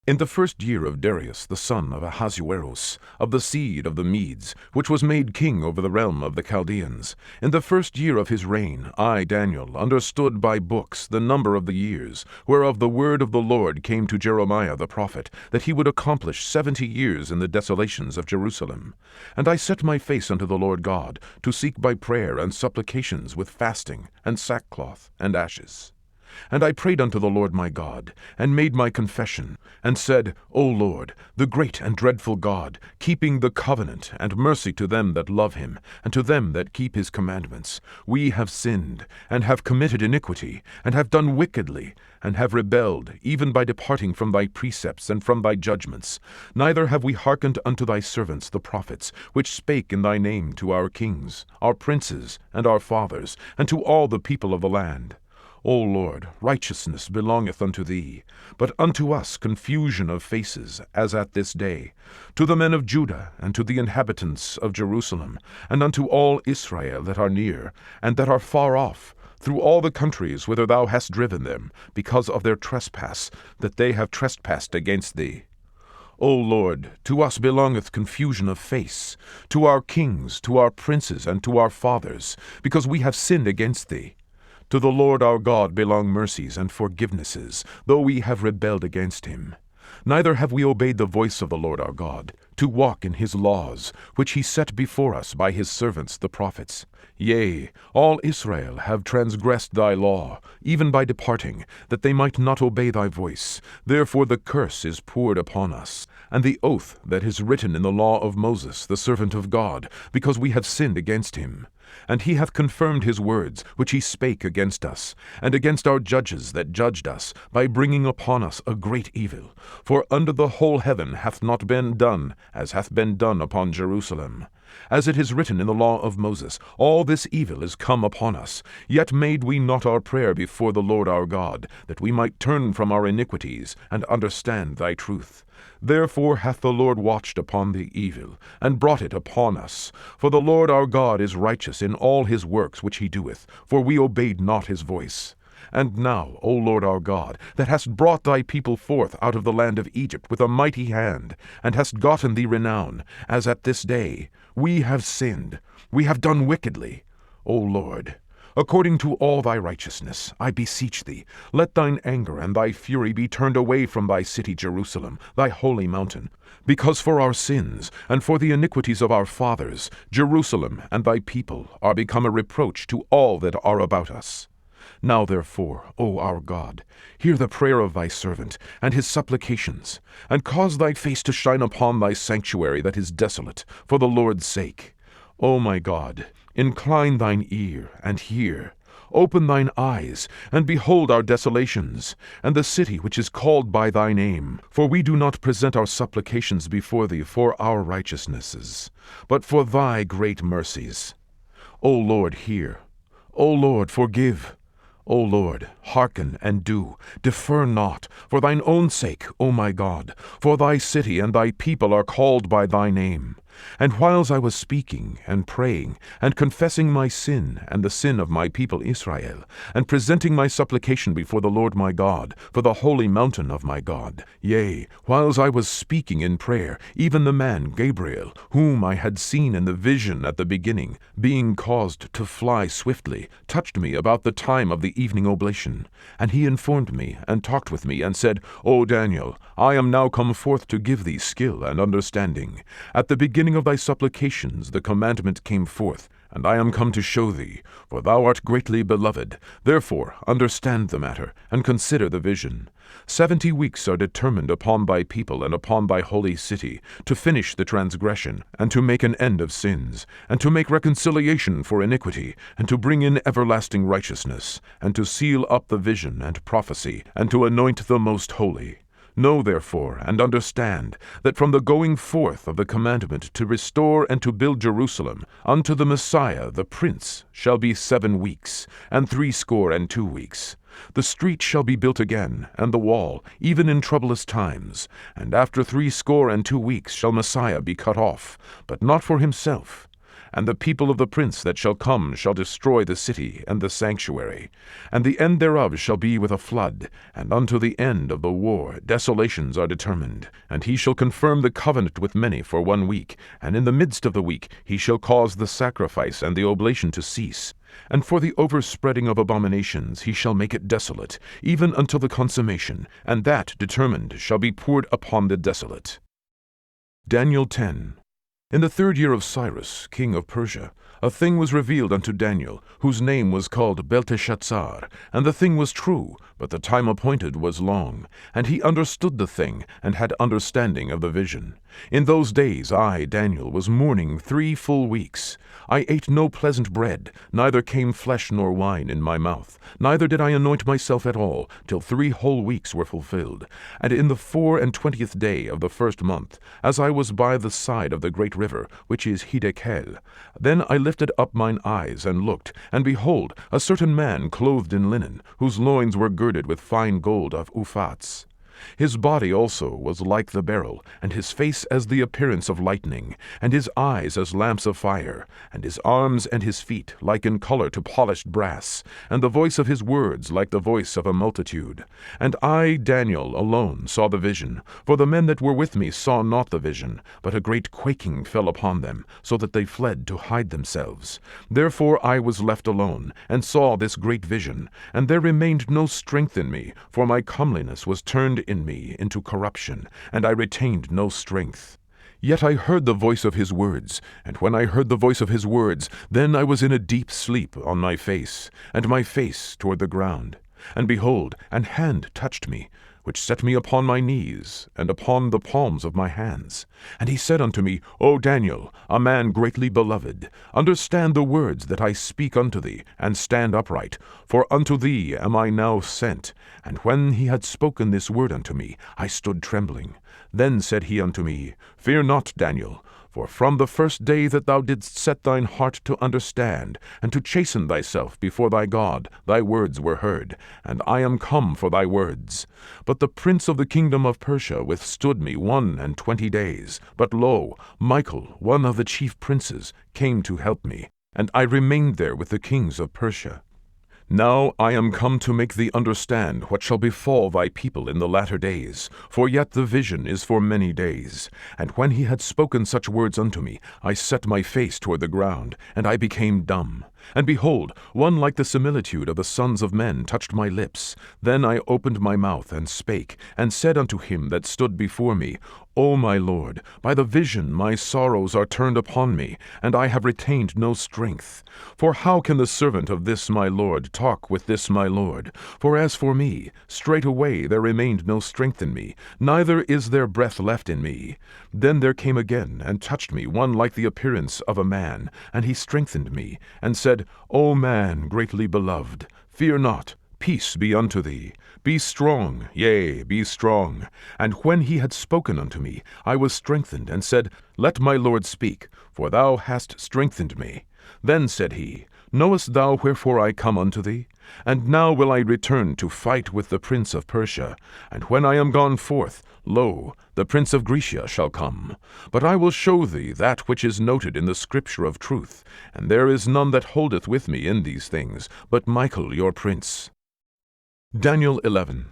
In the 1st year of Darius the son of Ahasuerus, of the seed of the Medes, which was made king over the realm of the Chaldeans, in the 1st year of his reign, I, Daniel, understood by books the number of the years, whereof the word of the Lord came to Jeremiah the prophet, that he would accomplish 70 years in the desolations of Jerusalem. And I set my face unto the Lord God, to seek by prayer and supplications with fasting, and sackcloth, and ashes. And I prayed unto the Lord my God, and made my confession, and said, O Lord, the great and dreadful God, keeping the covenant and mercy to them that love him, and to them that keep his commandments, we have sinned, and have committed iniquity, and have done wickedly, and have rebelled, even by departing from thy precepts and from thy judgments. Neither have we hearkened unto thy servants the prophets, which spake in thy name to our kings, our princes, and our fathers, and to all the people of the land. O Lord, righteousness belongeth unto thee, but unto us confusion of faces, as at this day, to the men of Judah, and to the inhabitants of Jerusalem, and unto all Israel that are near, and that are far off, through all the countries whither thou hast driven them, because of their trespass, that they have trespassed against thee. O Lord, to us belongeth confusion of face, to our kings, to our princes, and to our fathers, because we have sinned against thee. To the Lord our God belong mercies and forgivenesses, though we have rebelled against him. Neither have we obeyed the voice of the Lord our God, to walk in his laws, which he set before us by his servants the prophets. Yea, all Israel have transgressed thy law, even by departing, that they might not obey thy voice. Therefore the curse is poured upon us, and the oath that is written in the law of Moses, the servant of God, because we have sinned against him. And he hath confirmed his words, which he spake against us, and against our judges that judged us, by bringing upon us a great evil. For under the whole heaven hath not been done, as hath been done upon Jerusalem. As it is written in the law of Moses, all this evil is come upon us. Yet made we not our prayer before the Lord our God, that we might turn from our iniquities, and understand thy truth. Therefore hath the Lord watched upon the evil, and brought it upon us. For the Lord our God is righteous in all his works which he doeth, for we obeyed not his voice. And now, O Lord our God, that hast brought thy people forth out of the land of Egypt with a mighty hand, and hast gotten thee renown, as at this day, we have sinned, we have done wickedly. O Lord, according to all thy righteousness, I beseech thee, let thine anger and thy fury be turned away from thy city Jerusalem, thy holy mountain. Because for our sins, and for the iniquities of our fathers, Jerusalem and thy people are become a reproach to all that are about us. Now therefore, O our God, hear the prayer of thy servant, and his supplications, and cause thy face to shine upon thy sanctuary that is desolate, for the Lord's sake. O my God, incline thine ear, and hear. Open thine eyes, and behold our desolations, and the city which is called by thy name. For we do not present our supplications before thee for our righteousnesses, but for thy great mercies. O Lord, hear. O Lord, forgive. O Lord, hearken and do, defer not, for thine own sake, O my God, for thy city and thy people are called by thy name. And whiles I was speaking and praying and confessing my sin and the sin of my people Israel, and presenting my supplication before the Lord my God, for the holy mountain of my God, yea, whiles I was speaking in prayer, even the man Gabriel, whom I had seen in the vision at the beginning, being caused to fly swiftly, touched me about the time of the evening oblation. And he informed me, and talked with me, and said, O Daniel, I am now come forth to give thee skill and understanding. At the beginning of thy supplications the commandment came forth, and I am come to show thee, for thou art greatly beloved. Therefore understand the matter, and consider the vision. 70 weeks are determined upon thy people and upon thy holy city, to finish the transgression, and to make an end of sins, and to make reconciliation for iniquity, and to bring in everlasting righteousness, and to seal up the vision and prophecy, and to anoint the most holy. Know therefore, and understand, that from the going forth of the commandment to restore and to build Jerusalem unto the Messiah the Prince shall be 7 weeks, and 62 weeks. The street shall be built again, and the wall, even in troublous times. And after 62 weeks shall Messiah be cut off, but not for himself. And the people of the prince that shall come shall destroy the city and the sanctuary. And the end thereof shall be with a flood, and unto the end of the war desolations are determined. And he shall confirm the covenant with many for 1 week, and in the midst of the week he shall cause the sacrifice and the oblation to cease. And for the overspreading of abominations he shall make it desolate, even until the consummation, and that determined shall be poured upon the desolate. Daniel 10. In the 3rd year of Cyrus, king of Persia, a thing was revealed unto Daniel, whose name was called Belteshazzar, and the thing was true, but the time appointed was long. And he understood the thing, and had understanding of the vision. In those days I, Daniel, was mourning 3 full weeks. I ate no pleasant bread, neither came flesh nor wine in my mouth, neither did I anoint myself at all, till 3 whole weeks were fulfilled. And in the 24th day of the 1st month, as I was by the side of the great river, which is Hiddekel, then I lifted up mine eyes and looked, and behold, a certain man clothed in linen, whose loins were girded with fine gold of Uphaz. His body also was like the beryl, and his face as the appearance of lightning, and his eyes as lamps of fire, and his arms and his feet like in color to polished brass, and the voice of his words like the voice of a multitude. And I, Daniel, alone saw the vision, for the men that were with me saw not the vision, but a great quaking fell upon them, so that they fled to hide themselves. Therefore I was left alone, and saw this great vision, and there remained no strength in me, for my comeliness was turned in me into corruption, and I retained no strength. Yet I heard the voice of his words, and when I heard the voice of his words, then I was in a deep sleep on my face, and my face toward the ground. And behold, an hand touched me, which set me upon my knees, and upon the palms of my hands. And he said unto me, O Daniel, a man greatly beloved, understand the words that I speak unto thee, and stand upright, for unto thee am I now sent. And when he had spoken this word unto me, I stood trembling. Then said he unto me, Fear not, Daniel, for from the first day that thou didst set thine heart to understand, and to chasten thyself before thy God, thy words were heard, and I am come for thy words. But the prince of the kingdom of Persia withstood me 21 days. But lo, Michael, one of the chief princes, came to help me, and I remained there with the kings of Persia. Now I am come to make thee understand what shall befall thy people in the latter days, for yet the vision is for many days. And when he had spoken such words unto me, I set my face toward the ground, and I became dumb. And behold, one like the similitude of the sons of men touched my lips. Then I opened my mouth and spake, and said unto him that stood before me, O my Lord, by the vision my sorrows are turned upon me, and I have retained no strength. For how can the servant of this my Lord talk with this my Lord? For as for me, straightway there remained no strength in me, neither is there breath left in me. Then there came again, and touched me one like the appearance of a man, and he strengthened me, and said, O man greatly beloved, fear not, peace be unto thee. Be strong, yea, be strong. And when he had spoken unto me, I was strengthened, and said, Let my Lord speak, for thou hast strengthened me. Then said he, Knowest thou wherefore I come unto thee? And now will I return to fight with the prince of Persia. And when I am gone forth, lo, the prince of Grecia shall come. But I will show thee that which is noted in the scripture of truth, and there is none that holdeth with me in these things, but Michael your prince. Daniel 11.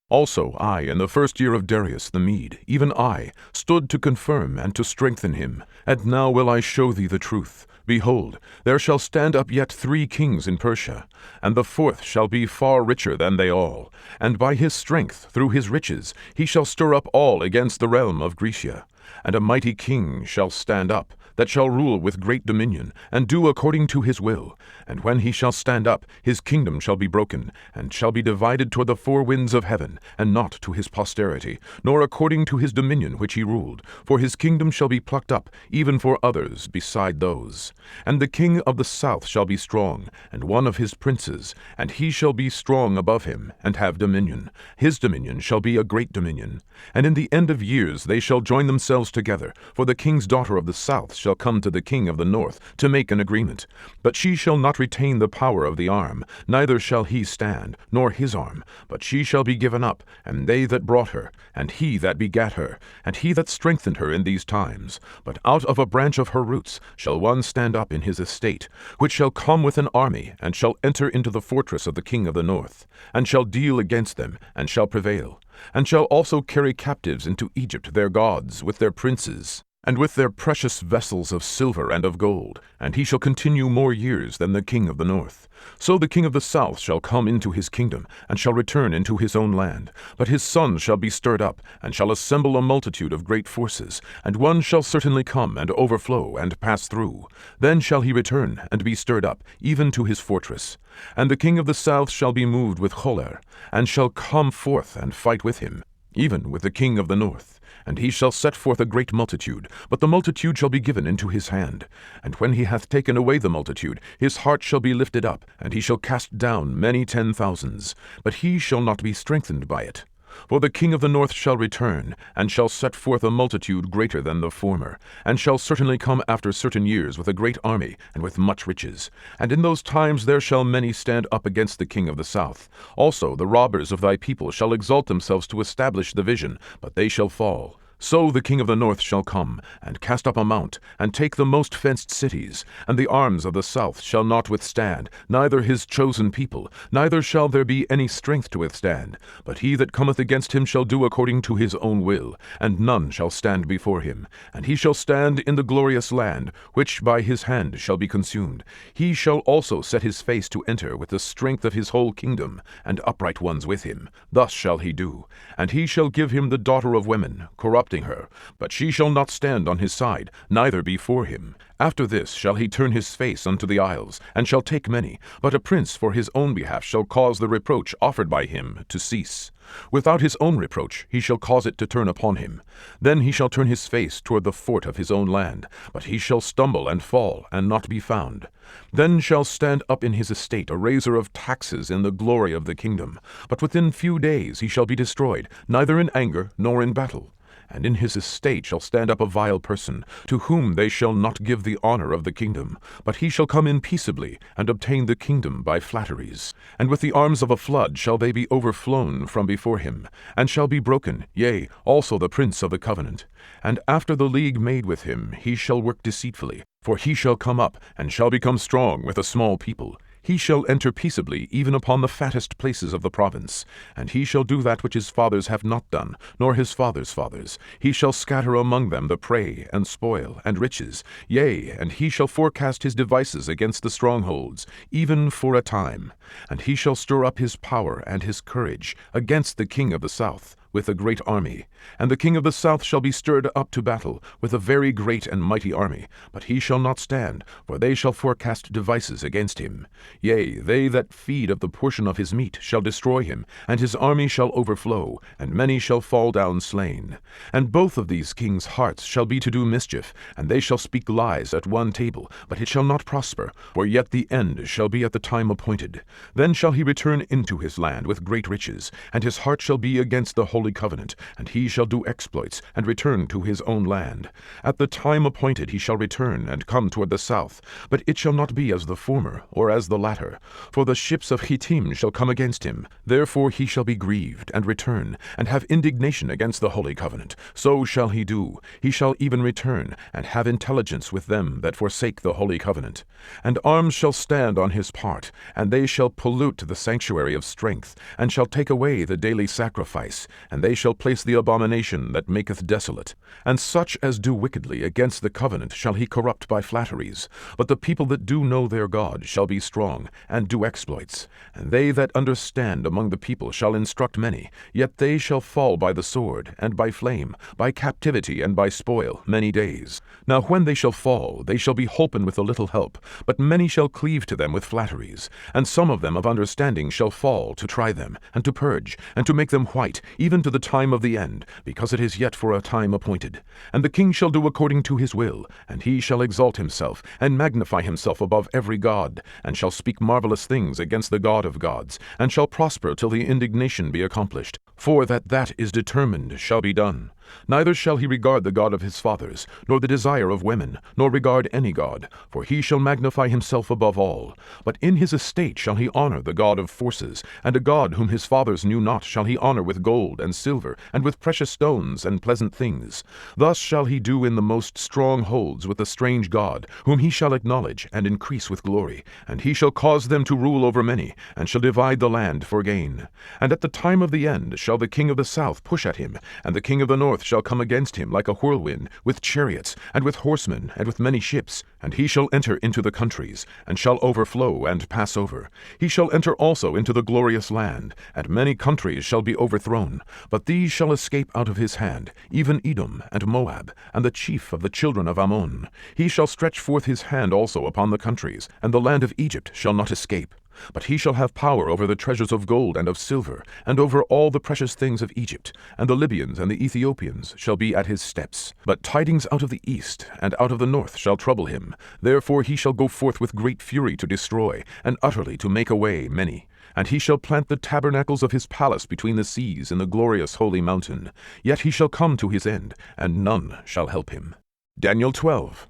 Also I, in the first year of Darius the Mede, even I, stood to confirm and to strengthen him. And now will I show thee the truth. Behold, there shall stand up yet 3 kings in Persia, and the 4th shall be far richer than they all. And by his strength, through his riches, he shall stir up all against the realm of Grecia. And a mighty king shall stand up, that shall rule with great dominion, and do according to his will. And when he shall stand up, his kingdom shall be broken, and shall be divided toward the 4 winds of heaven, and not to his posterity, nor according to his dominion which he ruled. For his kingdom shall be plucked up, even for others beside those. And the king of the south shall be strong, and one of his princes, and he shall be strong above him, and have dominion. His dominion shall be a great dominion. And in the end of years they shall join themselves together, for the king's daughter of the south shall come to the king of the north to make an agreement. But she shall not retain the power of the arm, neither shall he stand, nor his arm, but she shall be given up, and they that brought her, and he that begat her, and he that strengthened her in these times. But out of a branch of her roots shall one stand up in his estate, which shall come with an army, and shall enter into the fortress of the king of the north, and shall deal against them, and shall prevail, and shall also carry captives into Egypt their gods, with their princes, and with their precious vessels of silver and of gold, and he shall continue more years than the king of the north. So the king of the south shall come into his kingdom, and shall return into his own land. But his son shall be stirred up, and shall assemble a multitude of great forces, and one shall certainly come, and overflow, and pass through. Then shall he return, and be stirred up, even to his fortress. And the king of the south shall be moved with choler, and shall come forth and fight with him, even with the king of the north. And he shall set forth a great multitude, but the multitude shall be given into his hand. And when he hath taken away the multitude, his heart shall be lifted up, and he shall cast down many 10,000s, but he shall not be strengthened by it. For the king of the north shall return, and shall set forth a multitude greater than the former, and shall certainly come after certain years with a great army, and with much riches. And in those times there shall many stand up against the king of the south. Also the robbers of thy people shall exalt themselves to establish the vision, but they shall fall. So the king of the north shall come, and cast up a mount, and take the most fenced cities, and the arms of the south shall not withstand, neither his chosen people, neither shall there be any strength to withstand. But he that cometh against him shall do according to his own will, and none shall stand before him. And he shall stand in the glorious land, which by his hand shall be consumed. He shall also set his face to enter with the strength of his whole kingdom, and upright ones with him. Thus shall he do. And he shall give him the daughter of women, corrupting her, but she shall not stand on his side, neither before him. After this shall he turn his face unto the isles, and shall take many, but a prince for his own behalf shall cause the reproach offered by him to cease. Without his own reproach he shall cause it to turn upon him. Then he shall turn his face toward the fort of his own land, but he shall stumble and fall, and not be found. Then shall stand up in his estate a raiser of taxes in the glory of the kingdom. But within few days he shall be destroyed, neither in anger nor in battle. And in his estate shall stand up a vile person, to whom they shall not give the honor of the kingdom, but he shall come in peaceably, and obtain the kingdom by flatteries. And with the arms of a flood shall they be overflown from before him, and shall be broken, yea, also the prince of the covenant. And after the league made with him he shall work deceitfully, for he shall come up, and shall become strong with a small people. He shall enter peaceably even upon the fattest places of the province, and he shall do that which his fathers have not done, nor his fathers' fathers. He shall scatter among them the prey, and spoil, and riches. Yea, and he shall forecast his devices against the strongholds, even for a time. And he shall stir up his power and his courage against the king of the south, with a great army. And the king of the south shall be stirred up to battle with a very great and mighty army, but he shall not stand, for they shall forecast devices against him. Yea, they that feed of the portion of his meat shall destroy him, and his army shall overflow, and many shall fall down slain. And both of these kings' hearts shall be to do mischief, and they shall speak lies at one table, but it shall not prosper, for yet the end shall be at the time appointed. Then shall he return into his land with great riches, and his heart shall be against the holy covenant, and he shall do exploits, and return to his own land. At the time appointed he shall return, and come toward the south, but it shall not be as the former, or as the latter. For the ships of Hittim shall come against him. Therefore he shall be grieved, and return, and have indignation against the holy covenant. So shall he do. He shall even return, and have intelligence with them that forsake the holy covenant. And arms shall stand on his part, and they shall pollute the sanctuary of strength, and shall take away the daily sacrifice, and they shall place the abomination that maketh desolate. And such as do wickedly against the covenant shall he corrupt by flatteries. But the people that do know their God shall be strong, and do exploits. And they that understand among the people shall instruct many, yet they shall fall by the sword, and by flame, by captivity, and by spoil, many days. Now when they shall fall, they shall be holpen with a little help, but many shall cleave to them with flatteries. And some of them of understanding shall fall, to try them, and to purge, and to make them white, even to the time of the end, because it is yet for a time appointed. And the king shall do according to his will, and he shall exalt himself, and magnify himself above every god, and shall speak marvelous things against the God of gods, and shall prosper till the indignation be accomplished. For that is determined shall be done. Neither shall he regard the God of his fathers, nor the desire of women, nor regard any god, for he shall magnify himself above all. But in his estate shall he honor the God of forces, and a God whom his fathers knew not shall he honor with gold and silver, and with precious stones and pleasant things. Thus shall he do in the most strong holds with a strange God, whom he shall acknowledge and increase with glory. And he shall cause them to rule over many, and shall divide the land for gain. And at the time of the end shall the king of the south push at him, and the king of the north shall come against him like a whirlwind, with chariots, and with horsemen, and with many ships. And he shall enter into the countries, and shall overflow and pass over. He shall enter also into the glorious land, and many countries shall be overthrown. But these shall escape out of his hand, even Edom and Moab, and the chief of the children of Ammon. He shall stretch forth his hand also upon the countries, and the land of Egypt shall not escape. But he shall have power over the treasures of gold and of silver, and over all the precious things of Egypt, and the Libyans and the Ethiopians shall be at his steps. But tidings out of the east and out of the north shall trouble him. Therefore he shall go forth with great fury to destroy, and utterly to make away many. And he shall plant the tabernacles of his palace between the seas in the glorious holy mountain. Yet he shall come to his end, and none shall help him. Daniel 12.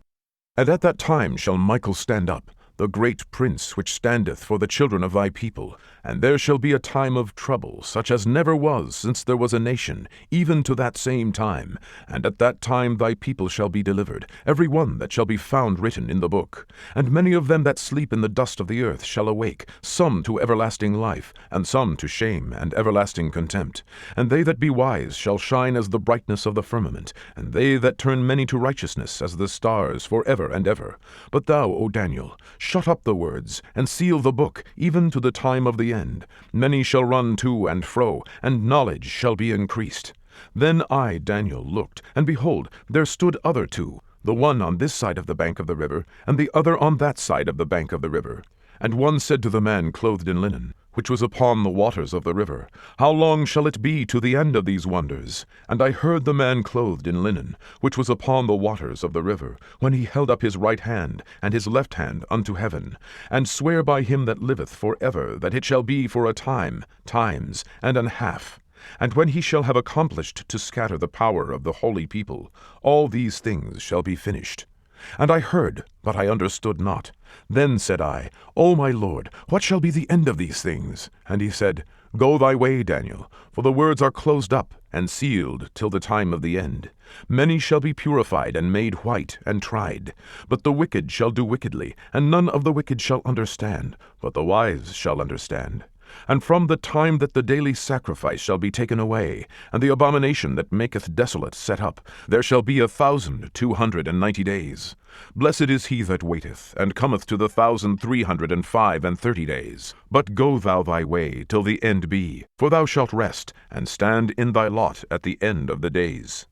And at that time shall Michael stand up, the great prince which standeth for the children of thy people. And there shall be a time of trouble, such as never was since there was a nation, even to that same time. And at that time thy people shall be delivered, every one that shall be found written in the book. And many of them that sleep in the dust of the earth shall awake, some to everlasting life, and some to shame and everlasting contempt. And they that be wise shall shine as the brightness of the firmament, and they that turn many to righteousness as the stars for ever and ever. But thou, O Daniel, shut up the words, and seal the book, even to the time of the end. Many shall run to and fro, and knowledge shall be increased. Then I, Daniel, looked, and behold, there stood other two, the one on this side of the bank of the river, and the other on that side of the bank of the river. And one said to the man clothed in linen, which was upon the waters of the river, How long shall it be to the end of these wonders? And I heard the man clothed in linen, which was upon the waters of the river, when he held up his right hand and his left hand unto heaven, and swear by him that liveth for ever, that it shall be for a time, times, and an half. And when he shall have accomplished to scatter the power of the holy people, all these things shall be finished. And I heard, but I understood not. Then said I, O my Lord, what shall be the end of these things? And he said, Go thy way, Daniel, for the words are closed up and sealed till the time of the end. Many shall be purified and made white and tried. But the wicked shall do wickedly, and none of the wicked shall understand, but the wise shall understand. And from the time that the daily sacrifice shall be taken away, and the abomination that maketh desolate set up, there shall be 1,290 days. Blessed is he that waiteth, and cometh to the 1,335 days. But go thou thy way till the end be, for thou shalt rest, and stand in thy lot at the end of the days.